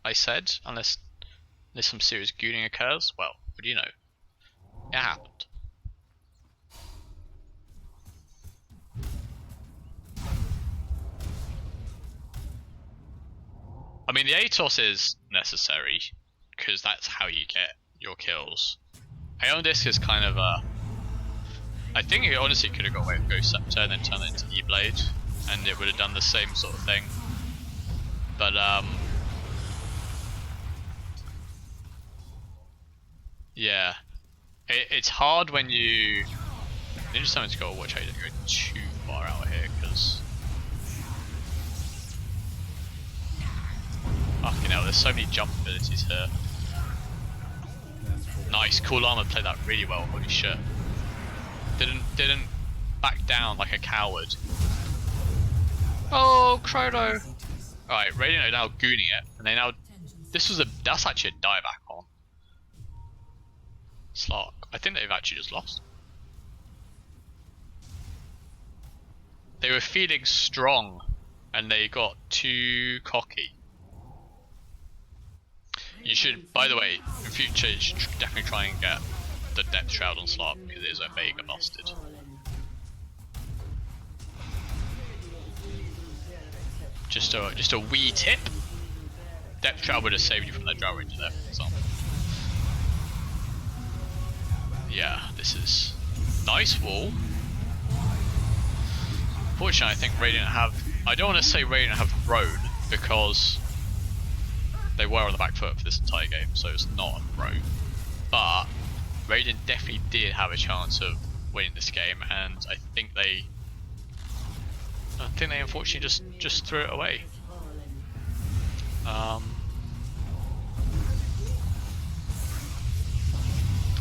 I said, unless some serious gooning occurs, well, what do you know? It happened. I mean, the ATOS is necessary, because that's how you get your kills. Aeon is kind of a... I think it honestly could have got away with Ghost Scepter and then turned it into E-Blade, and it would have done the same sort of thing. But, yeah. It's hard when you... Ninja Summon's got to watch how you don't go too far out here, because... Fucking hell, there's so many jump abilities here. Nice, cool armor, played that really well, holy shit. Didn't back down like a coward. Oh, Chrono! Alright, Radiant are now gooning it, and they now... That's actually a dieback on Slark. I think they've actually just lost. They were feeling strong, and they got too cocky. You should, by the way, in future you should definitely try and get the Depth Shroud on Slark, because it is a mega busted. Just a wee tip. Depth Shroud would have saved you from that Drow Ranger there, for example. Yeah, this is nice wall. Fortunately, I think Radiant have... I don't want to say Radiant have thrown, because they were on the back foot for this entire game, so it's not a throw. But Radiant definitely did have a chance of winning this game, and I think they unfortunately just threw it away. I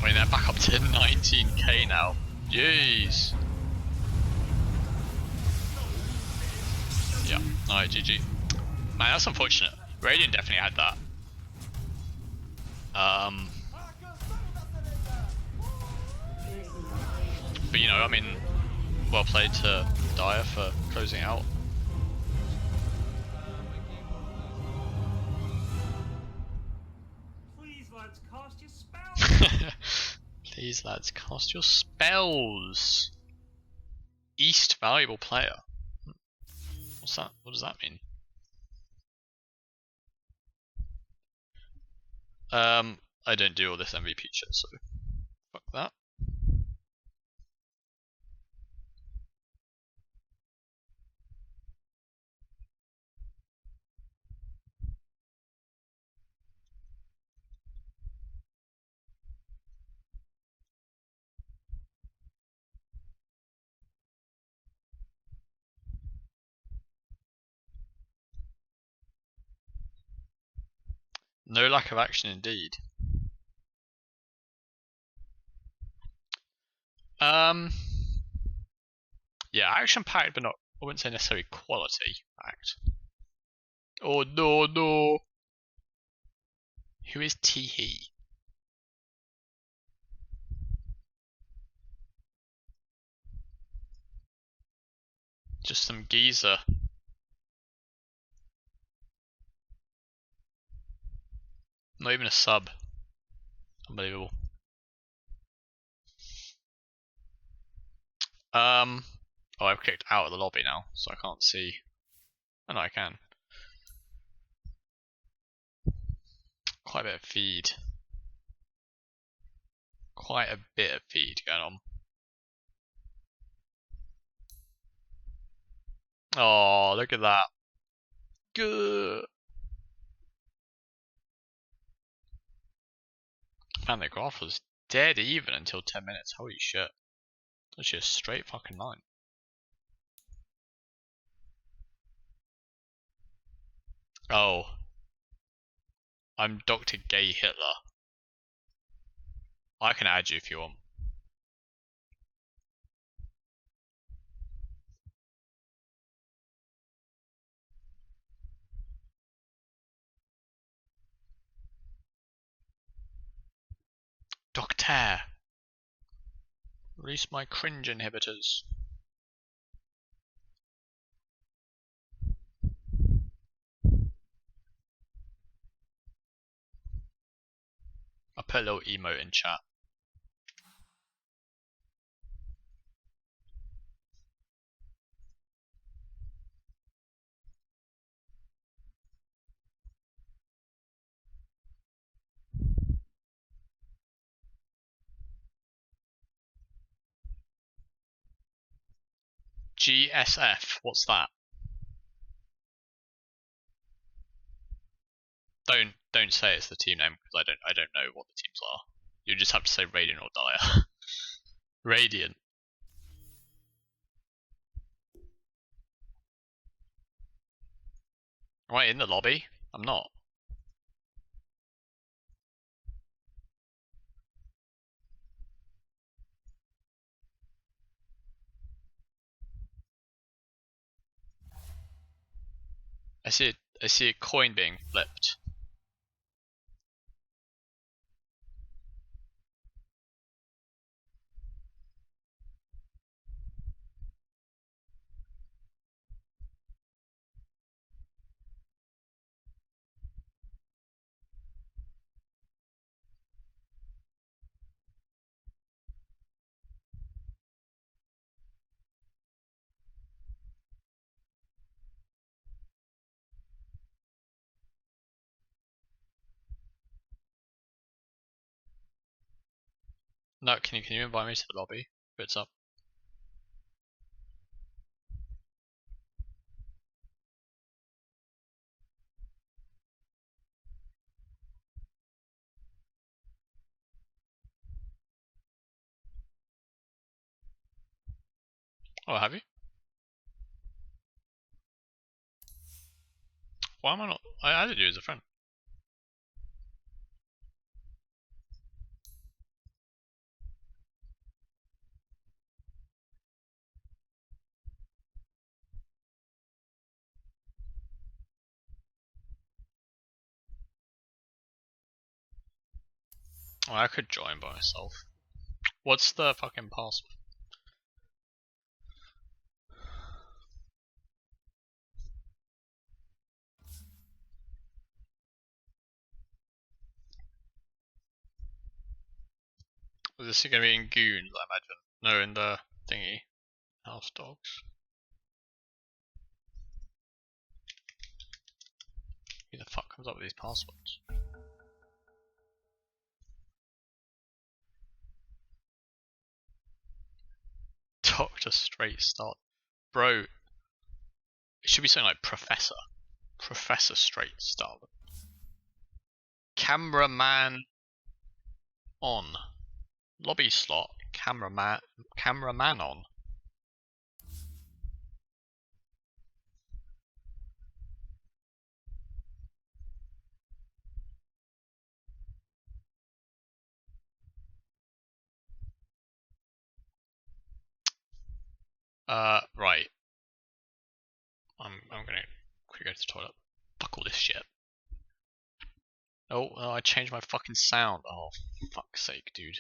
mean, they're back up to 19k now. Jeez. Yeah, alright, GG. Man, that's unfortunate. Radiant definitely had that. But you know, I mean, well played to Dire for closing out. Please, lads, cast your spell. Please, lads, cast your spells. East valuable player. What's that? What does that mean? I don't do all this MVP shit, so fuck that. No lack of action indeed. Yeah, action packed, but not, I wouldn't say necessarily quality packed. Oh no, no. Who is Teehee? Just some geezer. Not even a sub. Unbelievable. Oh, I've kicked out of the lobby now, so I can't see. Oh no, I can. Quite a bit of feed. Quite a bit of feed going on. Oh, look at that. Good. Man, the graph was dead even until 10 minutes. Holy shit. That's just a straight fucking line. Oh. I'm Dr. Gay Hitler. I can add you if you want. Doctor! Release my cringe inhibitors. I put a little emote in chat. GSF, what's that? Don't say it's the team name because I don't know what the teams are. You just have to say Radiant or Dire. Radiant. Am I in the lobby? I'm not. I see a coin being flipped. No, can you invite me to the lobby? What's up? Oh, have you? Why am I not? I added you as a friend. Oh, I could join by myself. What's the fucking password? Is this gonna be in Goons, I imagine? No, in the thingy. House dogs. Who the fuck comes up with these passwords? Doctor Straight Start. Bro, it should be something like Professor. Professor Straight Start. Cameraman on. Lobby slot. Cameraman on. Right. I'm gonna quickly go to the toilet. Fuck all this shit. Oh, I changed my fucking sound. Oh, fuck's sake, dude.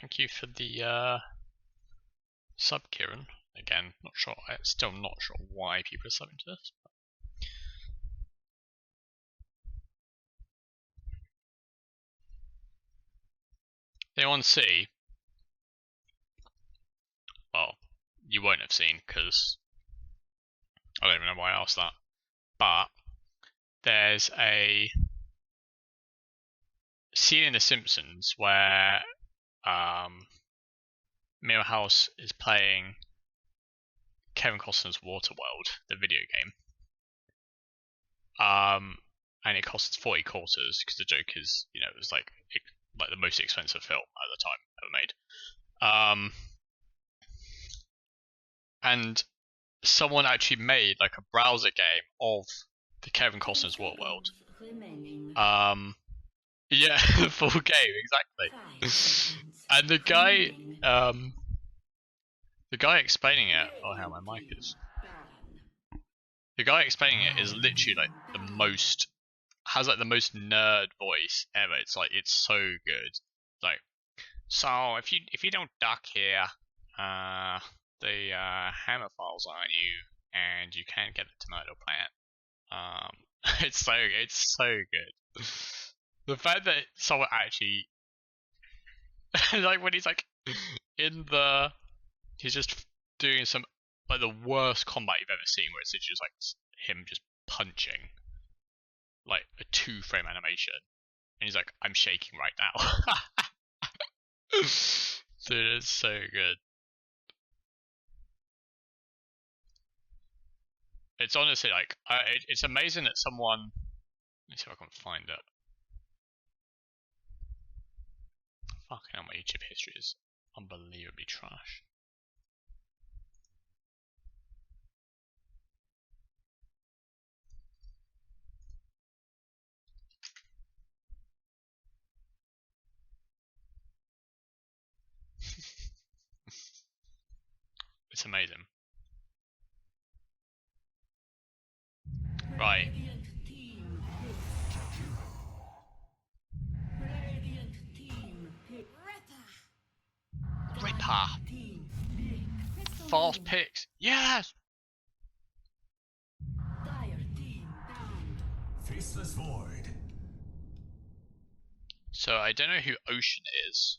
Thank you for the sub, Kieran. Again, still not sure why people are subbing to this. Anyone see? Well, you won't have seen because I don't even know why I asked that. But there's a scene in The Simpsons where Milhouse is playing Kevin Costner's Waterworld, the video game. And it costs 40 quarters because the joke is, you know, it was like the most expensive film at the time ever made. And someone actually made like a browser game of the Kevin Costner's Waterworld. Yeah, the full game, exactly. And the guy explaining it, oh how my mic is. The guy explaining it is literally like has like the most nerd voice ever. It's like, it's so good. Like, so if you don't duck here, the hammer falls on you and you can't get the tomato plant. It's so good. The fact that someone actually like when he's like he's just doing some like the worst combat you've ever seen, where it's literally just like him just punching like a 2-frame animation, and he's like, I'm shaking right now. Dude, it's so good. It's honestly like it's amazing that someone. Let me see if I can find it. Fucking hell, my YouTube history is unbelievably trash. It's amazing. Right. Ripper. Fast picks. Yes. Faceless void. So I don't know who Ocean is.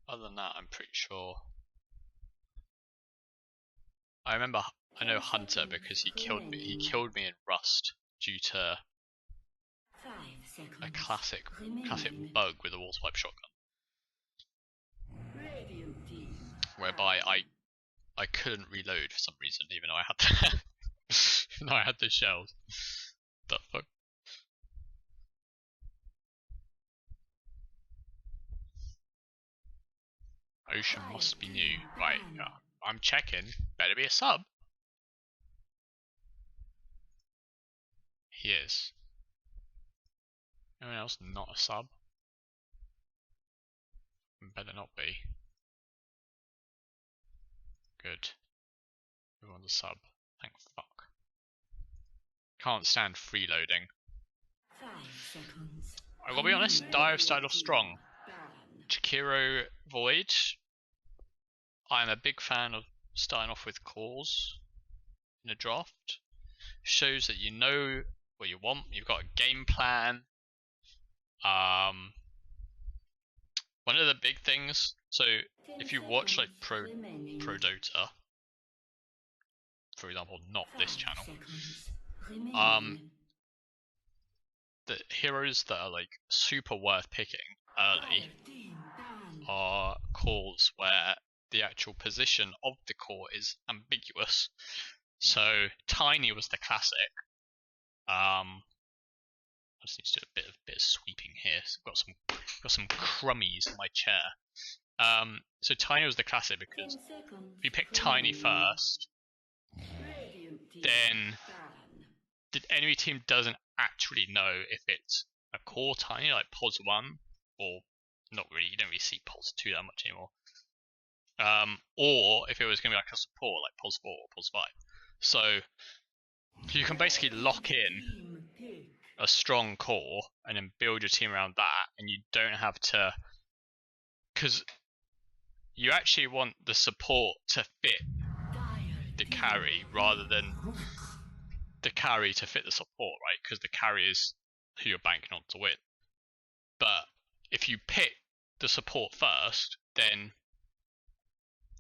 Other than that, I'm pretty sure. I know Hunter because he killed me. He killed me in Rust due to a classic bug with a water pipe shotgun, whereby I couldn't reload for some reason, even though I had the shells. The fuck. Ocean must be new. Right, I'm checking. Better be a sub. He is. Anyone else not a sub? Better not be. Good. Everyone's a sub. Thank fuck. Can't stand freeloading. I gotta be honest, Dive started off strong. Chikiro Void. I'm a big fan of starting off with cores in a draft. Shows that you know what you want, you've got a game plan. One of the big things, so if you watch like Pro Dota, for example, not this channel, the heroes that are like super worth picking early are cores where the actual position of the core is ambiguous. So Tiny was the classic. I just need to do a bit of sweeping here. So I've got some crummies in my chair. So Tiny was the classic because if you pick Tiny first, then the enemy team doesn't actually know if it's a core Tiny like Pos 1 or not really. You don't really see Pos 2 that much anymore. Or if it was going to be like a support like Pos 4 or Pos 5. So you can basically lock in a strong core and then build your team around that, and you don't have to, because you actually want the support to fit the carry rather than the carry to fit the support, right? Because the carry is who you're banking on to win. But if you pick the support first, then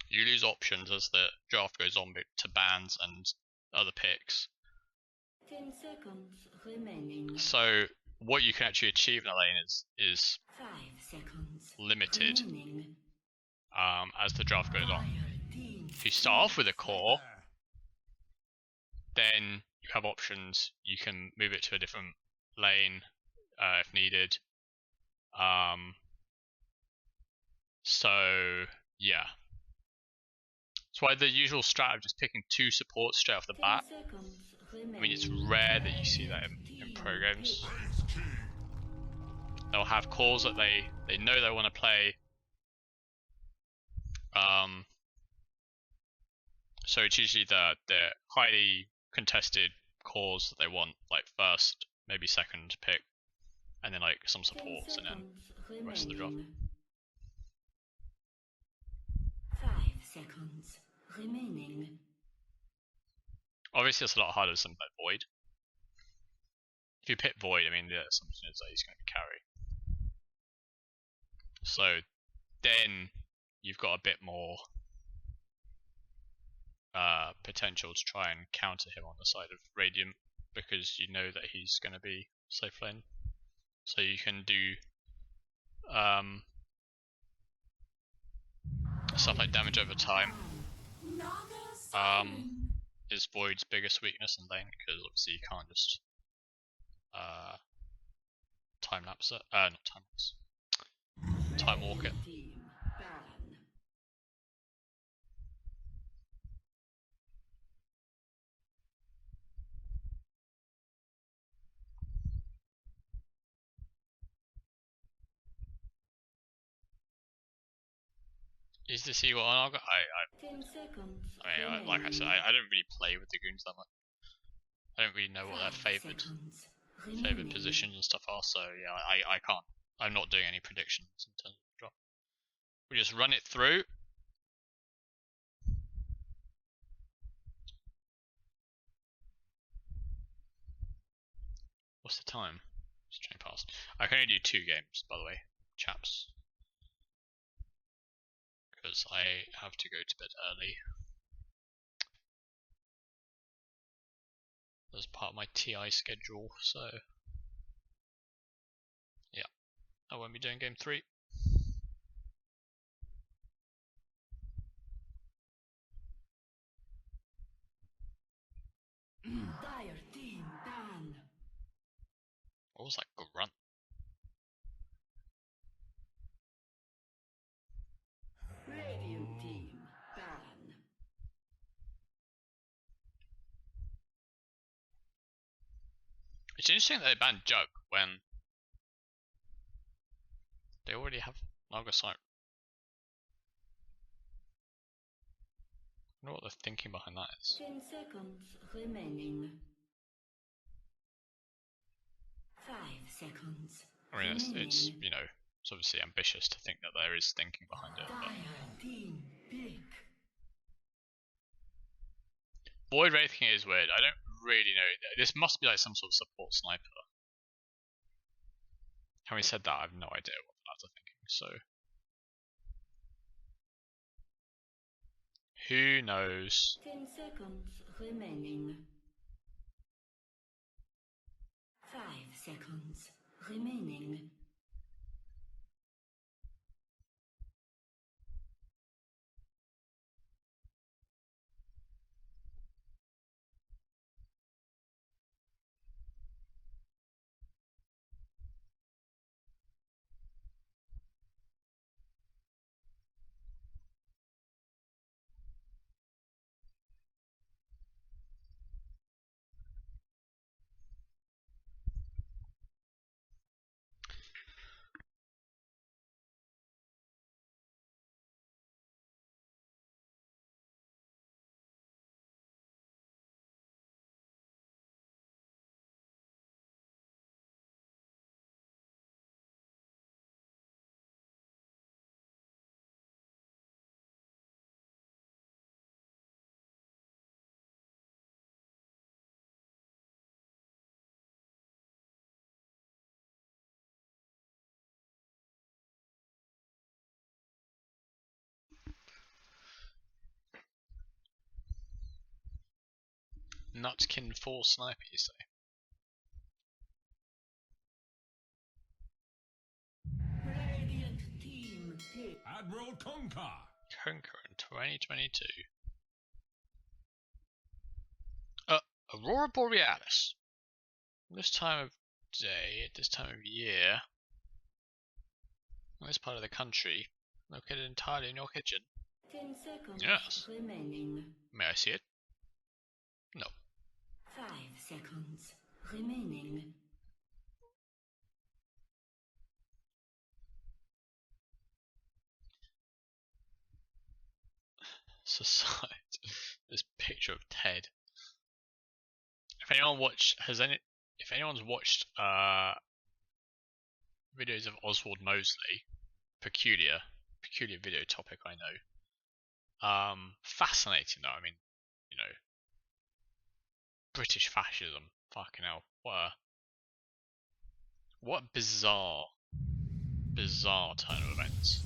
you lose options as the draft goes on to bans and other picks. 10 seconds remaining. So what you can actually achieve in a lane is 5 seconds limited remaining. as the draft goes on. Team If you start off with a core, then you have options. You can move it to a different lane if needed. So yeah, that's why the usual strat of just picking 2 supports straight off the 10 bat. seconds remaining. I mean, it's rare that you see that in pro games. They'll have cores that they know they want to play. So it's usually the highly contested cores that they want, like first, maybe second pick, and then like some 10 supports, and then seconds the rest of the draft. remaining. 5 seconds remaining. Obviously, it's a lot harder than something like Void. If you pick Void, I mean, the assumption is that he's going to carry. So then you've got a bit more potential to try and counter him on the side of Radiant, because you know that he's going to be safe lane. So you can do stuff like damage over time. Is Void's biggest weakness in lane, because obviously you can't just time lapse it. Not time lapse. Time walk it. Team ban. Is this eagle on? 10 seconds I mean, like I said, I don't really play with the goons that much. I don't really know what their favoured positions and stuff are, so yeah, I can't. I'm not doing any predictions in terms of drop. We just run it through. What's the time? It's 20 past. I can only do 2 games, by the way, chaps, because I have to go to bed early. As part of my TI schedule, so yeah, I won't be doing game 3. Dire team ban. What was that grunt? Radiant team ban. It's interesting that they banned Jug when they already have Naga Sight. I wonder what they're thinking behind that is. 10 seconds remaining. 5 seconds. I mean, it's you know, it's obviously ambitious to think that there is thinking behind it, but Dire team pick. Void Wraithing is weird. I don't really know. This must be like some sort of support sniper. Having said that, I have no idea what the lads are thinking, so who knows? 10 seconds remaining. 5 seconds remaining. Nutkin 4 sniper, you say? Radiant team pick. Admiral Concar. Conquer in 2022. Aurora Borealis. This time of day, at this time of year, in this part of the country, located entirely in your kitchen. 10 seconds Yes. remaining. May I see it? No. 5 seconds remaining. Society. This picture of Ted. If anyone's watched videos of Oswald Mosley, peculiar video topic, I know. Fascinating though. I mean, you know, British fascism. Fucking hell. What a bizarre turn of events.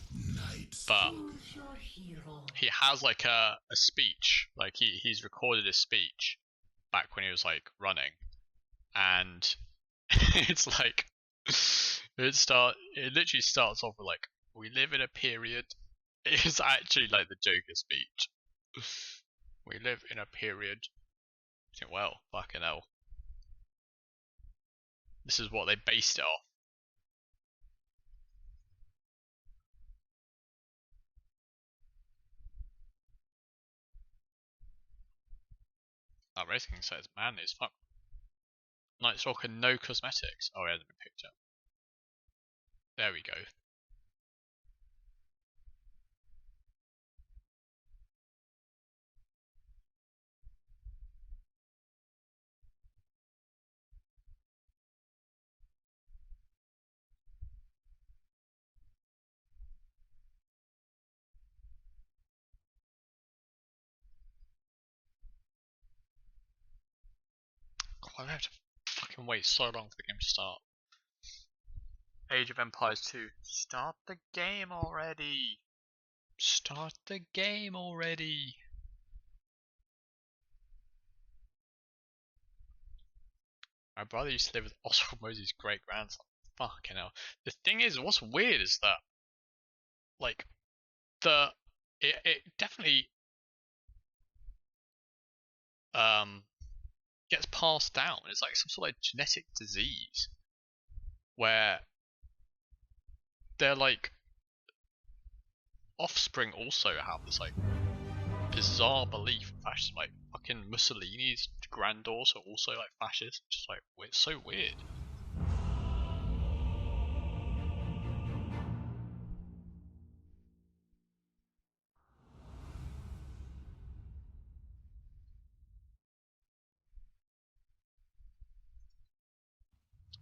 But Choose your hero. he has like a speech, like he's recorded a speech back when he was like running, and it's like it literally starts off with like, we live in a period. It's actually like the Joker speech. We live in a period. I think, well, fucking hell. This is what they based it off. That rating says manly as fuck. Night Stalker, no cosmetics. Oh, it hasn't been picked up. There we go. God, I have to fucking wait so long for the game to start. Age of Empires 2. Start the game already! Start the game already! My brother used to live with Oswald Mosley's great grandson. Fucking hell. The thing is, what's weird is that, like, it definitely gets passed down. It's like some sort of like genetic disease where their like offspring also have this like bizarre belief in fascism. Like fucking Mussolini's granddaughter also like fascist. Just like it's so weird.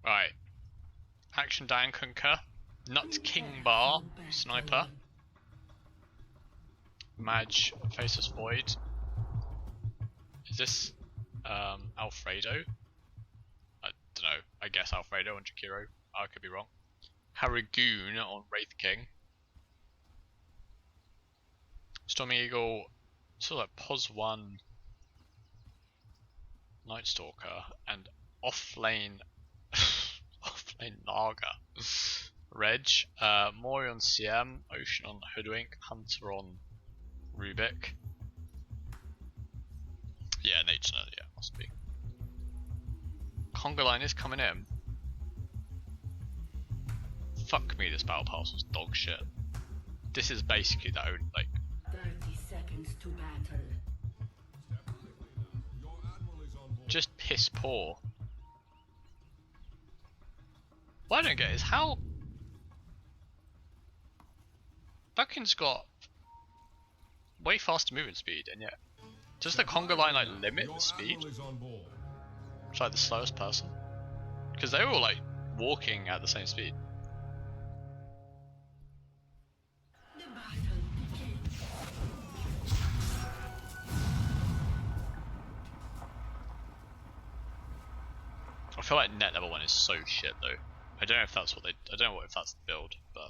Right. Action Dan Kunker. Nut King Bar. Sniper. Madge Faceless Void. Is this Alfredo? I don't know. I guess Alfredo on Jakiro. I could be wrong. Harrigoon on Wraith King. Stormy Eagle. Sort of like Pos 1. Night Stalker. And Offlane. Offlane Naga. Reg. Mori on CM. Ocean on Hoodwink. Hunter on Rubik. Yeah, Nature, yeah, must be. Conga Line is coming in. Fuck me, this battle pass was dog shit. This is basically the only, like... 30 seconds to battle. just piss poor. What I don't get is how... Buckin's got way faster movement speed, and yet does the conga line like limit the speed? It's like the slowest person, because they were all like walking at the same speed. The battle begins. I feel like net level 1 is so shit though. I don't know if that's what they. I don't know if that's the build, but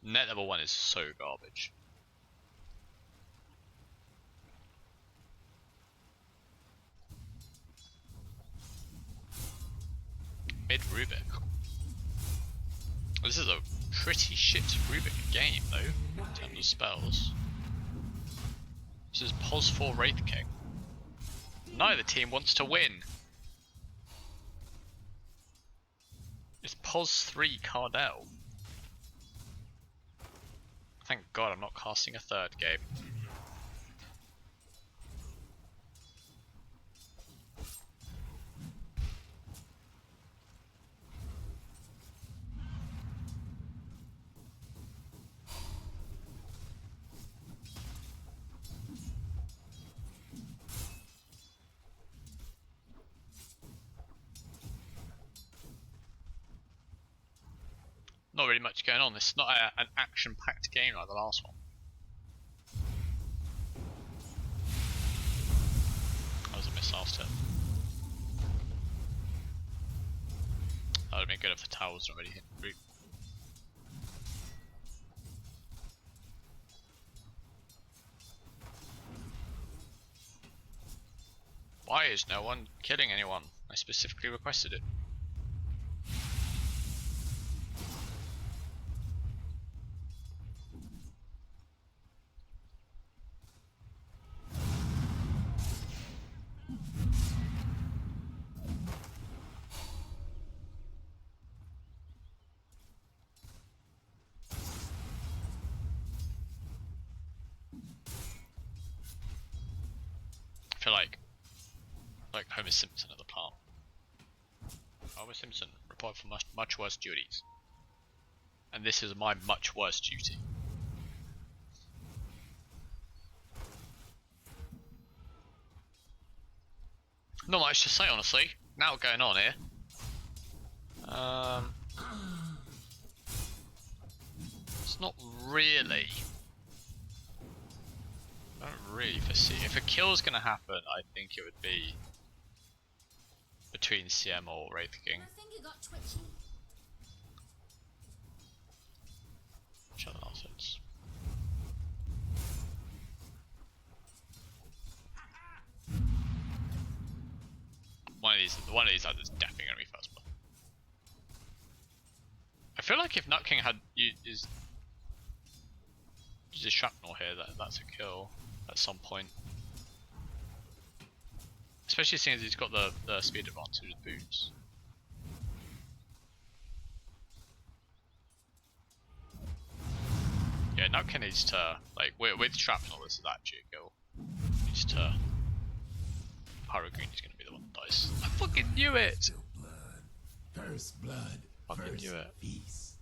net level 1 is so garbage. Mid Rubik. This is a pretty shit Rubik game though, in terms of spells. This is Pos 4 Wraith King. Neither team wants to win. It's Pos 3 Cardell. Thank God I'm not casting a third game. Not really much going on. This is not an action-packed game like the last one. That was a miss last hit. That would have been good if the tower was already hit the roof. Why is no one killing anyone? I specifically requested it. I feel like Homer Simpson at the part. Homer Simpson, report for much worse duties. And this is my much worse duty. Not much to say, honestly. Now going on here. It's not really. I don't really foresee. If a kill's gonna happen, I think it would be between CM or Wraith King. I think you got twitchy. Which other nonsense? One of these is definitely gonna be first blood. I feel like if Nut King had used a shrapnel here, that's a kill at some point. Especially seeing as he's got the speed advantage with boots. Yeah, Nut King needs to, like, with shrapnel, this is actually a kill. Needs to. Pyro Green is going to be the one that dies. I fucking knew it! First blood, Fucking knew it. feast.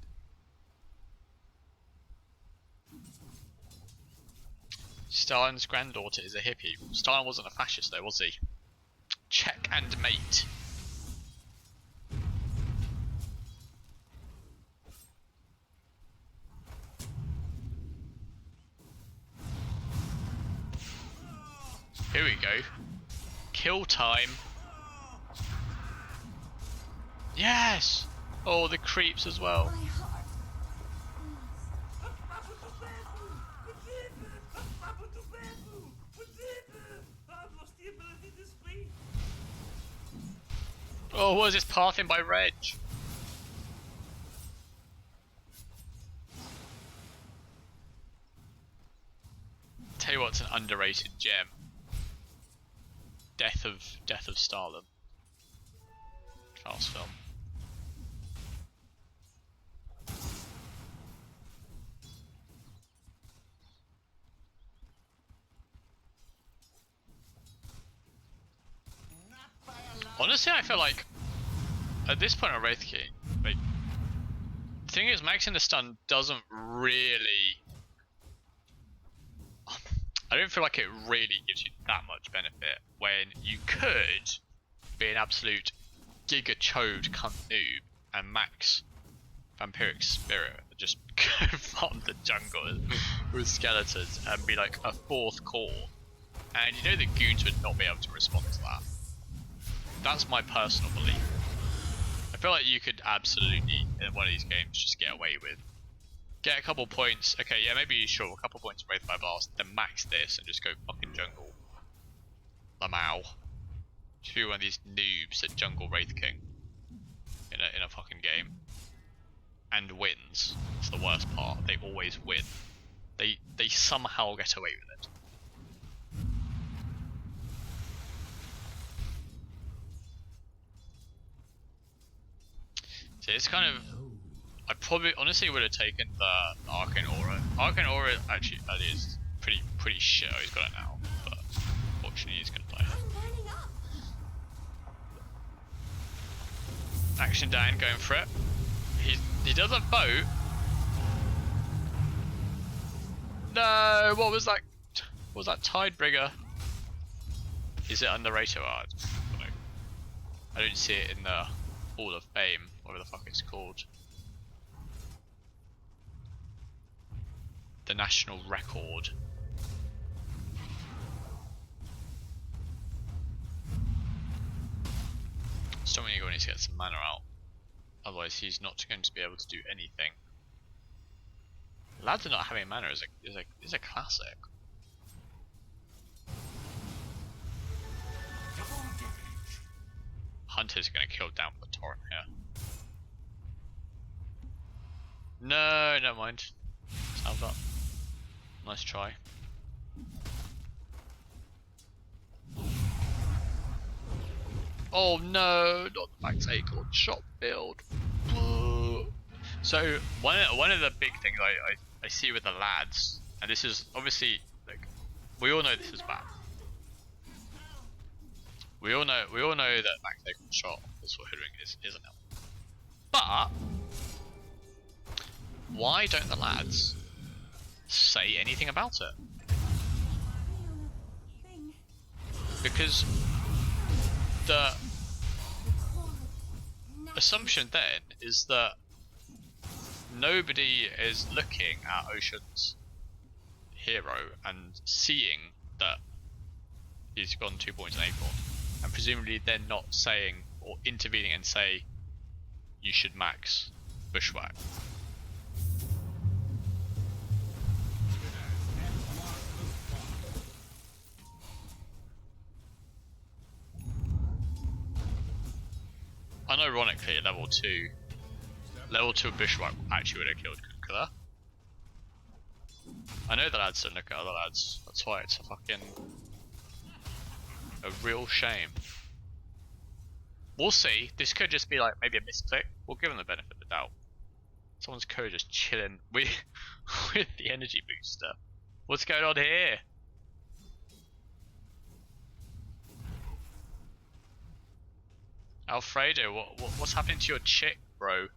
Stalin's granddaughter is a hippie. Stalin wasn't a fascist though, was he? Check and mate. Here we go. Kill time. Yes! Oh, the creeps as well. My heart. Oh, what is this pathing by Reg? Tell you what's an underrated gem. Death of Stalin. Class film. Honestly, I feel like at this point of Wraith King, like, the thing is, maxing the stun doesn't really. I don't feel like it really gives you that much benefit when you could be an absolute giga chode cunt noob and max Vampiric Spirit, just go farm the jungle with skeletons and be like a 4th core, and you know the goons would not be able to respond to that. That's my personal belief. I feel like you could absolutely, in one of these games, just get away with. Get a couple points, okay, yeah, maybe sure, a couple points of Wraith by Blast, then max this and just go fucking jungle. Lamau. Just be one of these noobs at jungle Wraith King. You know? in a fucking game and wins. It's the worst part. They always win. They somehow get away with it. So it's kind of. I probably honestly would have taken the Arcane Aura. Arcane Aura actually is pretty shit. He's got it now, but fortunately he's gonna play it. Action Dan going for it. He doesn't vote. No, what was that? What was that Tidebringer? Is it underrated? Oh, I don't see it in the Hall of Fame, whatever the fuck it's called. The national record. Dominic needs to get some mana out, otherwise he's not going to be able to do anything. Lads are not having mana is a classic. Hunter's going to kill down the torrent here. No, never mind. Salve up. Nice try. Oh no, not the max acorn shot build. So one of the big things I see with the lads, and this is obviously like we all know this is bad. We all know that max acorn shot is what hoodwink isn't it? But why don't the lads say anything about it? Because the assumption then is that nobody is looking at Ocean's hero and seeing that he's gone 2 points in Acorn, and presumably they're not saying or intervening and say you should max Bushwhack. Unironically, at level 2 Bushwhack actually would have killed Kunkula. I know the lads don't look at other lads, that's why it's a real shame. We'll see, this could just be like maybe a misclick, we'll give them the benefit of the doubt. Someone's code just chilling with the energy booster. What's going on here? Alfredo, what's happening to your chick, bro?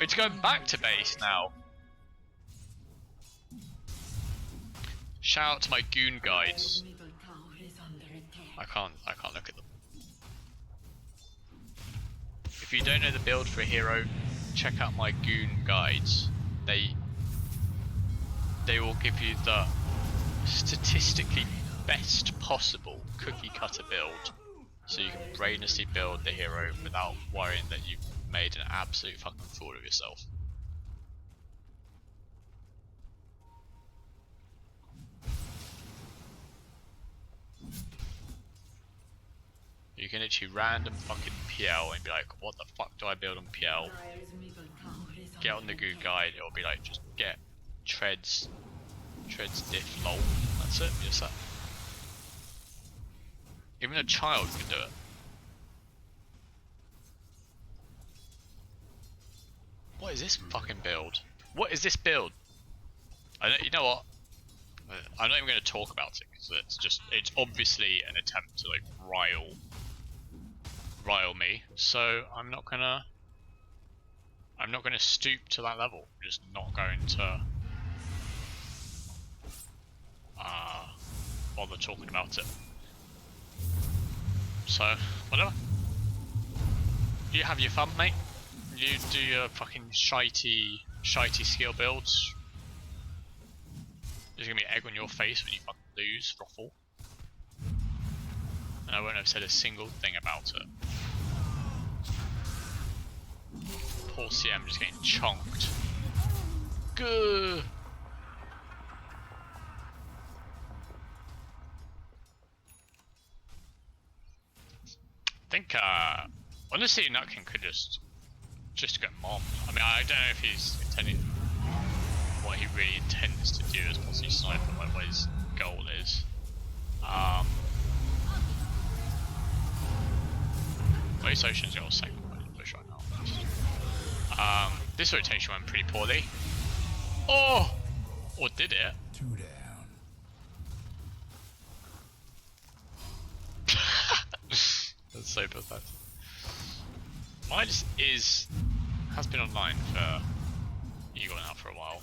It's going back to base now. Shout out to my goon guides. I can't look at them. If you don't know the build for a hero, check out my goon guides. They will give you the statistically best possible cookie cutter build, so you can brainlessly build the hero without worrying that you've made an absolute fucking fool of yourself. You can literally random fucking PL and be like, what the fuck do I build on PL? Get on the good guide, it'll be like, just get treads diff lol. That's it, just that. Even a child can do it. What is this fucking build? What is this build? You know what? I'm not even going to talk about it because it's obviously an attempt to like rile me. So I'm not gonna stoop to that level. I'm just not going to bother talking about it. So whatever. You have your fun, mate. You do your fucking shitey skill builds. There's gonna be egg on your face when you fucking lose, Ruffle. And I won't have said a single thing about it. Poor CM just getting chonked. Gah! think honestly Nutkin could just get mobbed. I mean, I don't know if he's intending what he really intends to do as possibly sniper, like what his goal is. Well, his Ocean's got a second point in push right now. This rotation went pretty poorly. Oh! Or did it? 2 down. That's so pathetic. Miles has been online for Eagle now for a while.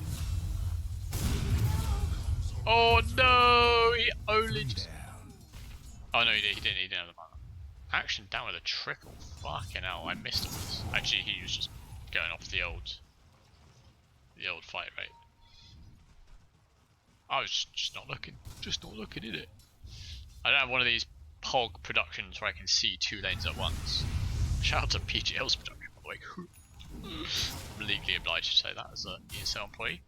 Oh no! He only just... Oh no, he didn't have the mana. Action down with a trickle. Fucking hell, I missed him. Actually, he was just going off the old fight rate. I was just not looking. Just not looking at it. I don't have one of these POG productions where I can see 2 lanes at once. Shout out to PGL's production, by the way. I'm legally obliged to say that as an ESL employee.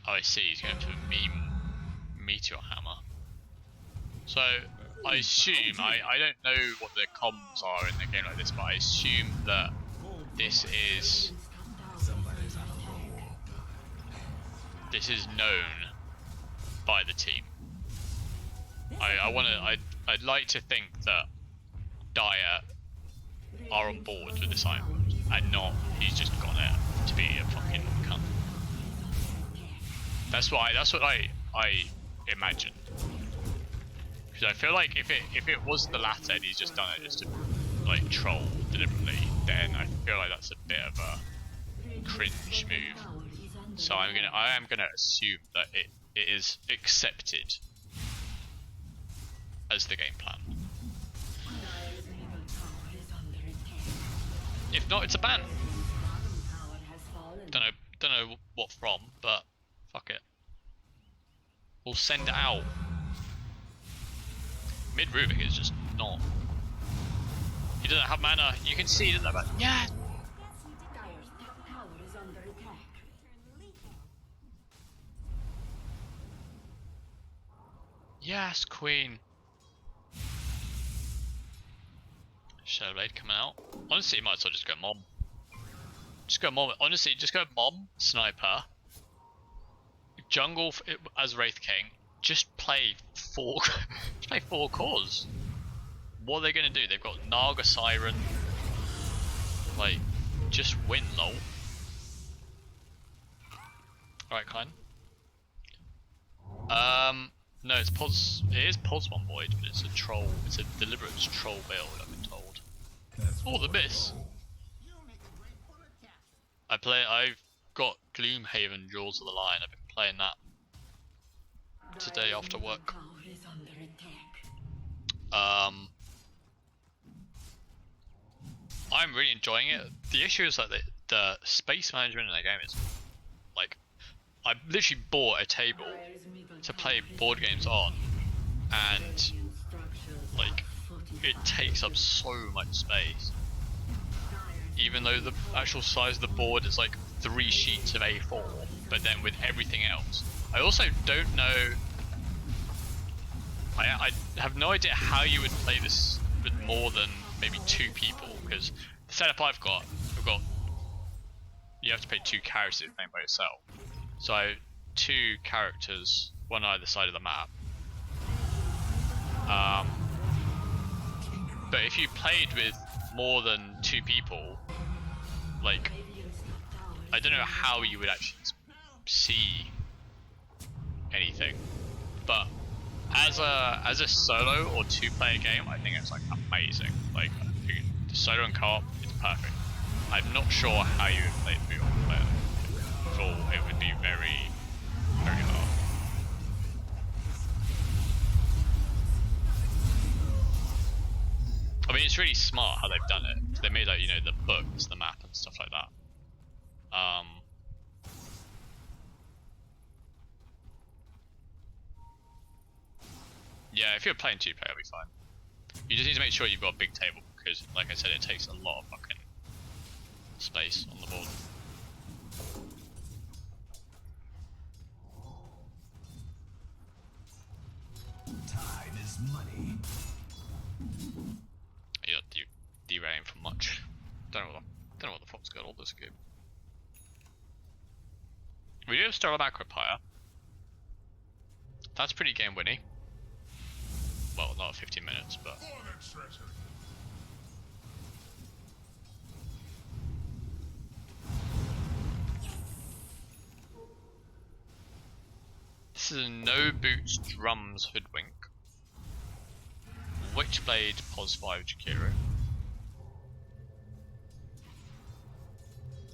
Oh, I see, he's going for Meteor Hammer. So, I assume, I don't know what the comms are in a game like this, but I assume that this is known by the team. I'd like to think that Dire are on board with this item, and not he's just gone there to be a fucking cunt. That's what I imagine. Because I feel like if it was the latter and he's just done it just to like troll deliberately, then I feel like that's a bit of a cringe move. So I am gonna assume that it is accepted as the game plan. If not, it's a ban. Don't know what from, but fuck it. We'll send it out. Mid Rubik is just not. He doesn't have mana. You can see he doesn't have mana. Yeah. Yes, Queen. Shadowblade coming out. Honestly, you might as well just go Mom. Just go Mom. Honestly, just go Mom, Sniper, Jungle as Wraith King. Just play 4 cores. What are they gonna do? They've got Naga Siren. Like, just win, lol. Alright, Klein. No, it is Pos1 Void, but it's a troll. It's a deliberate troll build, I've been told. Oh, the miss! I've got Gloomhaven Jaws of the Lion. I've been playing that today after work. I'm really enjoying it. The issue is that the space management in the game is like, I literally bought a table to play board games on, and like it takes up so much space. Even though the actual size of the board is like 3 sheets of A4, but then with everything else. I also don't know. I have no idea how you would play this with more than maybe 2 people, because the setup I've got, you have to play 2 characters playing by yourself. So 2 characters, one either side of the map. But if you played with more than 2 people, like, I don't know how you would actually see anything. But as a solo or 2-player game, I think it's like amazing. Like, the solo and co-op is perfect. I'm not sure how you would play it through your player. It would be very, very hard. I mean, it's really smart how they've done it. So they made, like, you know, the books, the map, and stuff like that. Yeah, if you're playing 2-player, it'll be fine. You just need to make sure you've got a big table, because, like I said, it takes a lot of fucking space on the board. money. You're not derailing from much. Don't know what the fuck's got all this game. We do have Sterile Macro Pyre. That's pretty game winning. Well, not 15 minutes, but. For the treasure. This is a no boots drums hoodwink. Witchblade pos 5 Jakiro.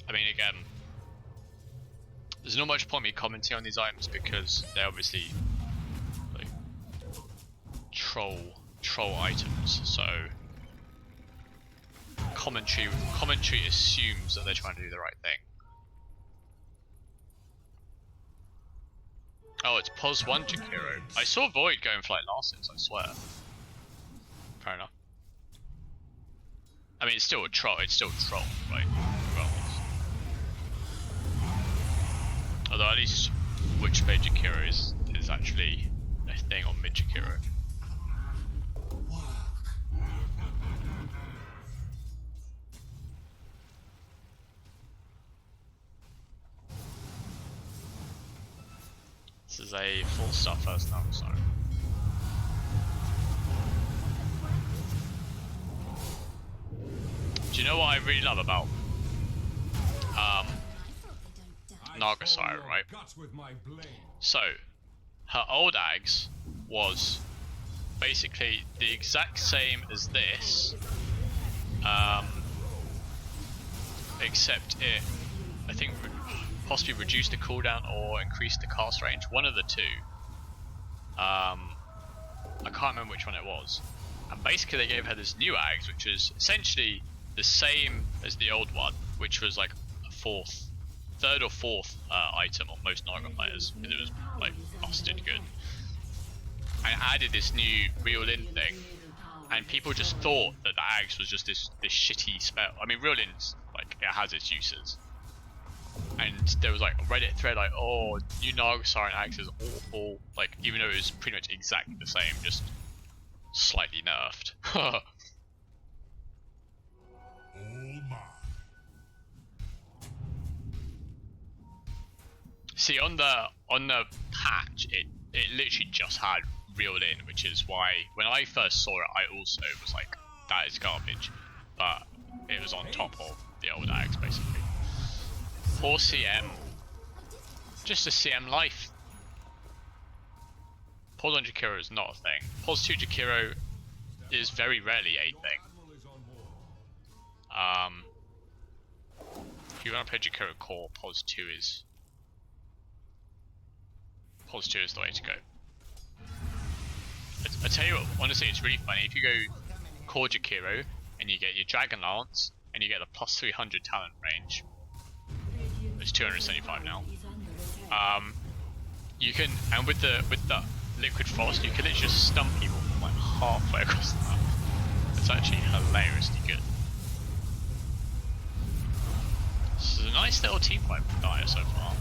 I mean, again, there's not much point me commenting on these items because they're obviously like troll items. So commentary assumes that they're trying to do the right thing. Oh, it's pos 1 Jakiro. I saw Void going for like last hits, I swear. Fair enough. I mean, it's still a troll. It's still a troll, right? Well, although at least Witchblade Jakiro is actually a thing on mid Jakiro. This is a full stuff first now, so. Do you know what I really love about Nagasire, right? So, her old Ags was basically the exact same as this, except it, I think, possibly reduced the cooldown or increased the cast range, one of the two. I can't remember which one it was. And basically they gave her this new Ags, which is essentially the same as the old one, which was like a third or fourth item on most Naga players, because it was like busted good. And added this new Reel In thing, and people just thought that the Ags was just this shitty spell. I mean, Reel In's like, it has its uses. And there was like a Reddit thread like, oh, new Nagasire and Ags is awful, like even though it was pretty much exactly the same, just slightly nerfed. All mine. See, on the patch, it literally just had Reel In, which is why when I first saw it, I also was like, that is garbage. But it was on top of the old Ags, basically. 4 CM. Just a CM life. Pos 1 Jakiro is not a thing. Pos 2 Jakiro is very rarely a thing. If you want to play Jakiro core, Pos 2 is the way to go. I tell you what, honestly, it's really funny. If you go core Jakiro and you get your Dragon Lance and you get the plus 300 talent range, it's 275 now. You can, and with the Liquid Frost, you can literally just stun people from like halfway across the map. It's actually hilariously good. This is a nice little team fight for Dire so far.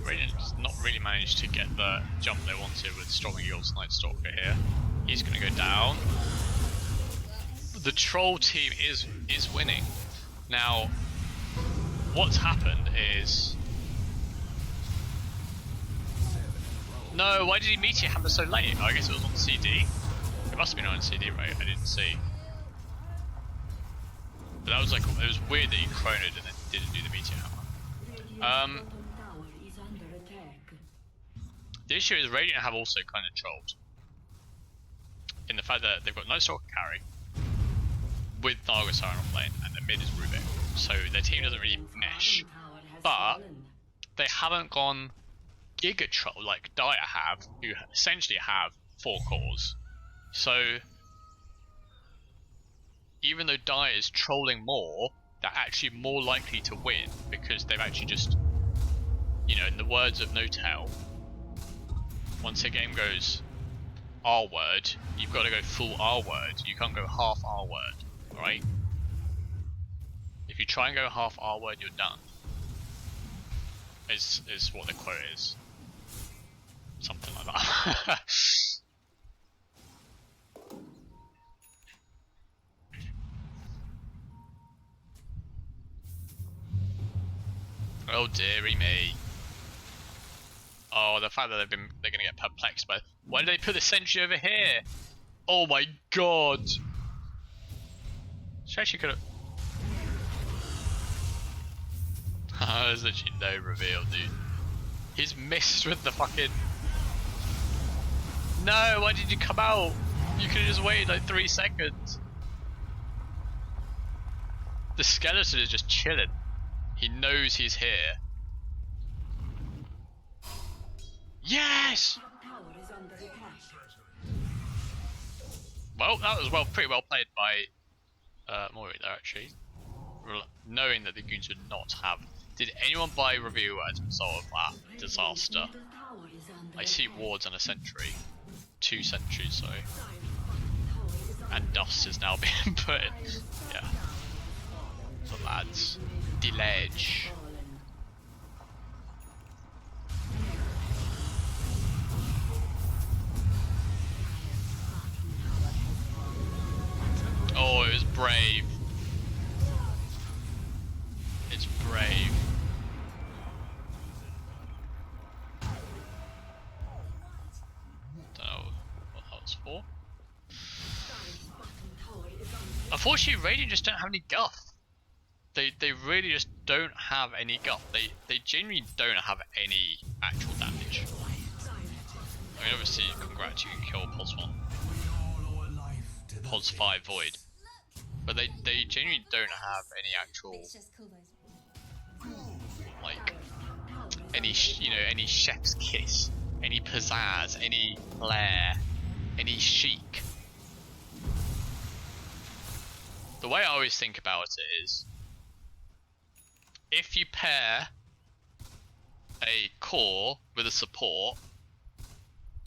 Radiant's not really managed to get the jump they wanted with Storming Eagle's Night Stalker here. He's gonna go down. The troll team is winning. Now, what's happened is... No, why did he Meteor Hammer so late? Oh, I guess it was on CD. It must have been on CD, right? I didn't see. But that was like, it was weird that he chroned and then didn't do the Meteor Hammer. The issue is Radiant have also kind of trolled. In the fact that they've got no Stalker carry with Nagasire on lane and the mid is Rubik. So their team doesn't really mesh. But they haven't gone Giga Troll like Dire have, who essentially have 4 cores. So even though Dire is trolling more, they're actually more likely to win because they've actually just, you know, in the words of No Tail, once a game goes R word, you've got to go full R word. You can't go half R word, alright? If you try and go half R word, you're done. Is what the quote is. Something like that. Oh dearie me. Oh, the fact that they're gonna get perplexed by. Why did they put the sentry over here? Oh my god. She actually could have. There's literally no reveal, dude. He's missed with the fucking. No, why did you come out? You could have just waited like 3 seconds. The skeleton is just chilling. He knows he's here. Yes! Tower is under attack. Well, that was pretty well played by Mori there actually. Knowing that the goons would not have. Did anyone buy review as a result of that disaster? Middle tower is under I see attack. wards and a sentry. 2 sentries, sorry. Dire's bottom tower is under And dust is now being put in. Yeah. The lads. Deledge. Oh, it was brave. It's brave. Don't know what that was for. Dire's bottom tower is under Unfortunately, Radiant just don't have any guff. They really just don't have any guff. They genuinely don't have any actual damage. I mean, obviously, congrats, you can kill Pulse 1. Pulse 5 Void. But they genuinely don't have any actual, like, any any chef's kiss, any pizzazz, any flair, any chic. The way I always think about it is, if you pair a core with a support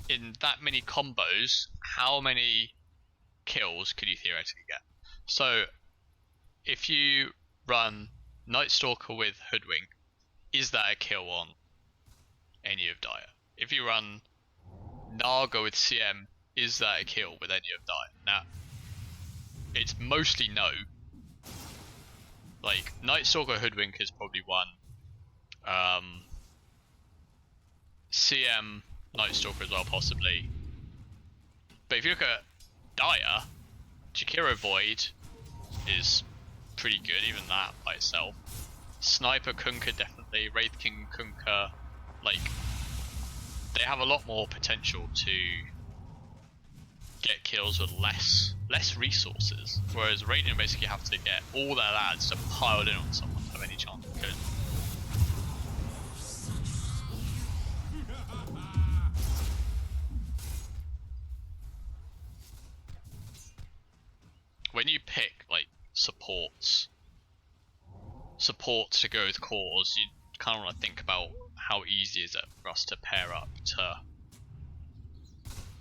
in that many combos, how many kills could you theoretically get? So, if you run Night Stalker with Hoodwink, is that a kill on any of Dire? If you run Naga with CM, is that a kill with any of Dire? Now, it's mostly no. Like, Night Stalker Hoodwink is probably one. CM, Night Stalker as well, possibly. But if you look at Dire, Jakiro Void is pretty good, even that by itself. Sniper Kunkka definitely, Wraith King Kunkka, like, they have a lot more potential to get kills with less resources, whereas Radiant basically have to get all their lads to pile in on someone to have any chance of killing. When you pick like supports to go with cores, you kind of want to think about how easy is it for us to pair up to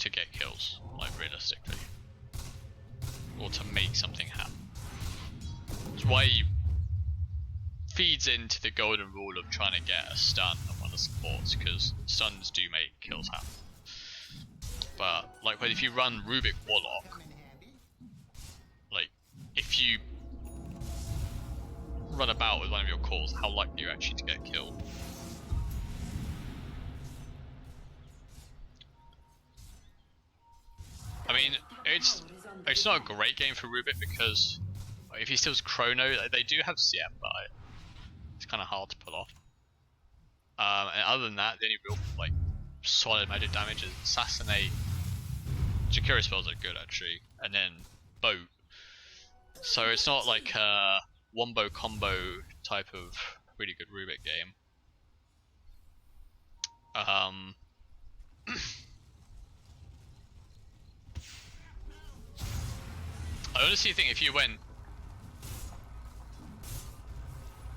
get kills, like realistically, or to make something happen. It's why it feeds into the golden rule of trying to get a stun on one of the supports, because stuns do make kills happen. But like, if you run Rubik Warlock, like, if you run about with one of your cores, how likely are you actually to get killed? I mean, it's not a great game for Rubik because if he steals Chrono, they do have CM, but it's kind of hard to pull off. And other than that, the only real like solid magic damage is Assassinate. Jakiro spells are good actually, and then Boat. So it's not like a wombo combo type of really good Rubik game. I honestly think if you went,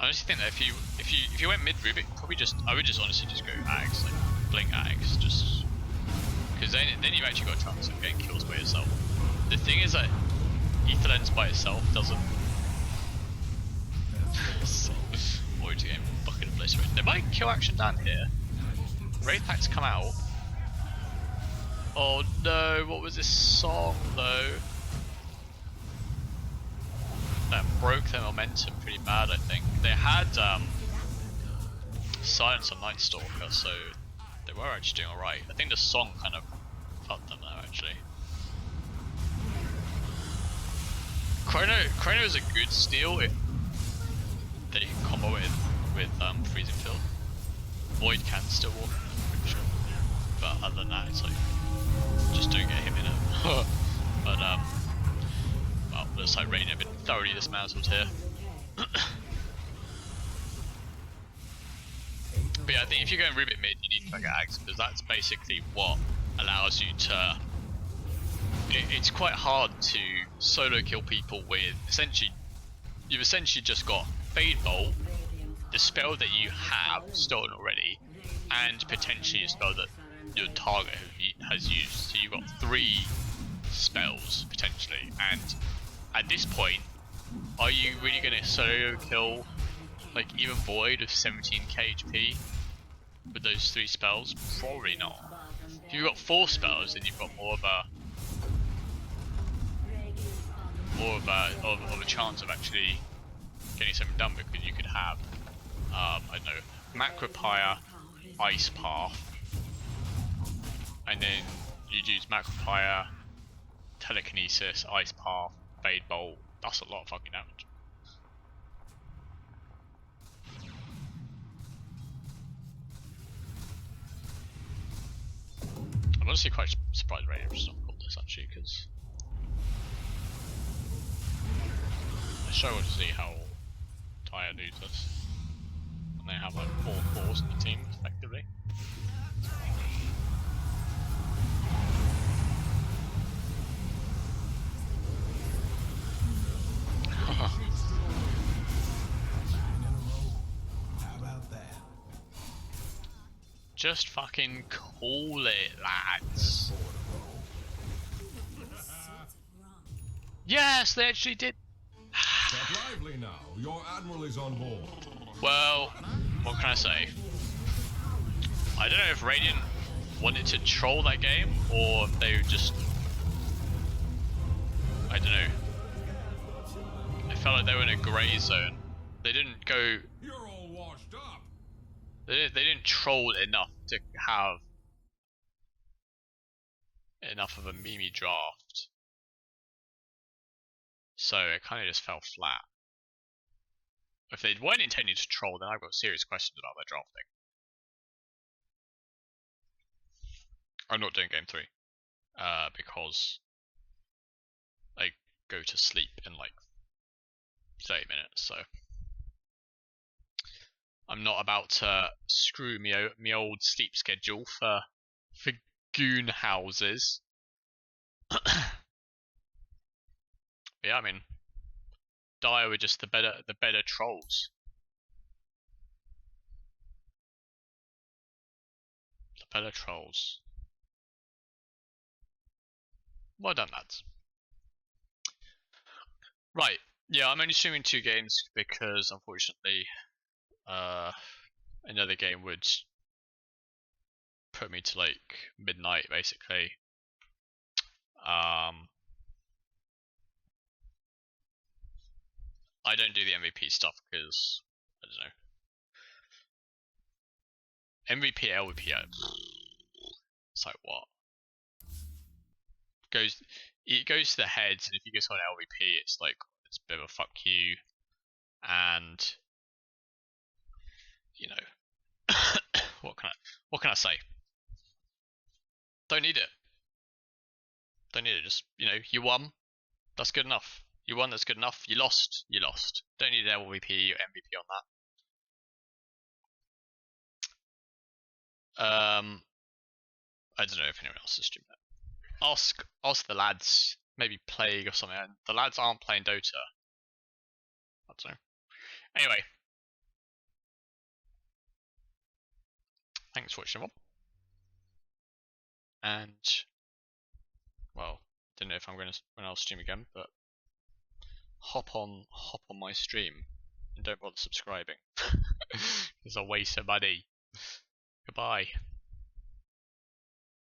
if you went mid Rubik, probably I would just honestly just go Ags, like blink Ags, just because then you've actually got a chance of getting kills by yourself. The thing is that Ether Lens by itself doesn't. Or to game bucket of place. There might kill action down here. Wraith Packs come out. Oh no! What was this song though? That broke their momentum pretty bad, I think. They had Silence on Night Stalker, so they were actually doing alright. I think the song kind of fucked them though, actually. Chrono is a good steal if they can combo it with Freezing Field. Void can still walk, sure. But other than that, it's like just don't get him in it. But well, looks like Rain have been thoroughly dismantled here. But yeah, I think if you're going Rubik mid, you need pfgax because that's basically what allows you to. It's quite hard to solo kill people with you've essentially just got Fade Bolt, the spell that you have stolen already, and potentially a spell that your target has used. So you've got 3 spells potentially, and at this point, are you really going to solo kill like even Void of 17k HP with those 3 spells? Probably not. If you've got 4 spells, then you've got more of a chance of actually getting something done, because you could have I don't know, Macropire, Ice Path, and then you'd use Macropire, Telekinesis, Ice Path, Fade Bolt. That's a lot of fucking damage. I'm honestly quite surprised Radiant's not got this actually, because I struggle to see how Tyre lose this. And they have like 4 cores in the team effectively. Just fucking call it, lads. Yes, they actually did. Step lively now. Your admiral is on board. Well, what can I say? I don't know if Radiant wanted to troll that game, or if they just, I don't know. I felt like they were in a grey zone. They didn't go. You're all washed up. They didn't troll enough to have enough of a meme draft. So it kind of just fell flat. If they weren't intending to troll, then I've got serious questions about their drafting. I'm not doing game 3. Because I go to sleep in like 30 minutes, so I'm not about to screw me old sleep schedule for goon houses. Yeah, I mean, Dire were just the better trolls. The better trolls. Well done, lads. Right, yeah, I'm only streaming 2 games because, unfortunately, another game would put me to like midnight, basically. I don't do the MVP stuff because, I don't know. MVP, LVP, it's like what? It goes to the heads, and if you get someone LVP, it's like, it's a bit of a fuck you, and, you know, what can I say? Don't need it. Don't need it, just, you know, you won, that's good enough. You won, that's good enough. You lost, you lost. Don't need an LVP or MVP on that. I don't know if anyone else is streaming it. Ask the lads, maybe Plague or something. The lads aren't playing Dota. I don't know. Anyway. Thanks for watching, everyone. And, well, don't know if I'm when I'll stream again, but hop on my stream and don't bother subscribing. It's a waste of money. Goodbye.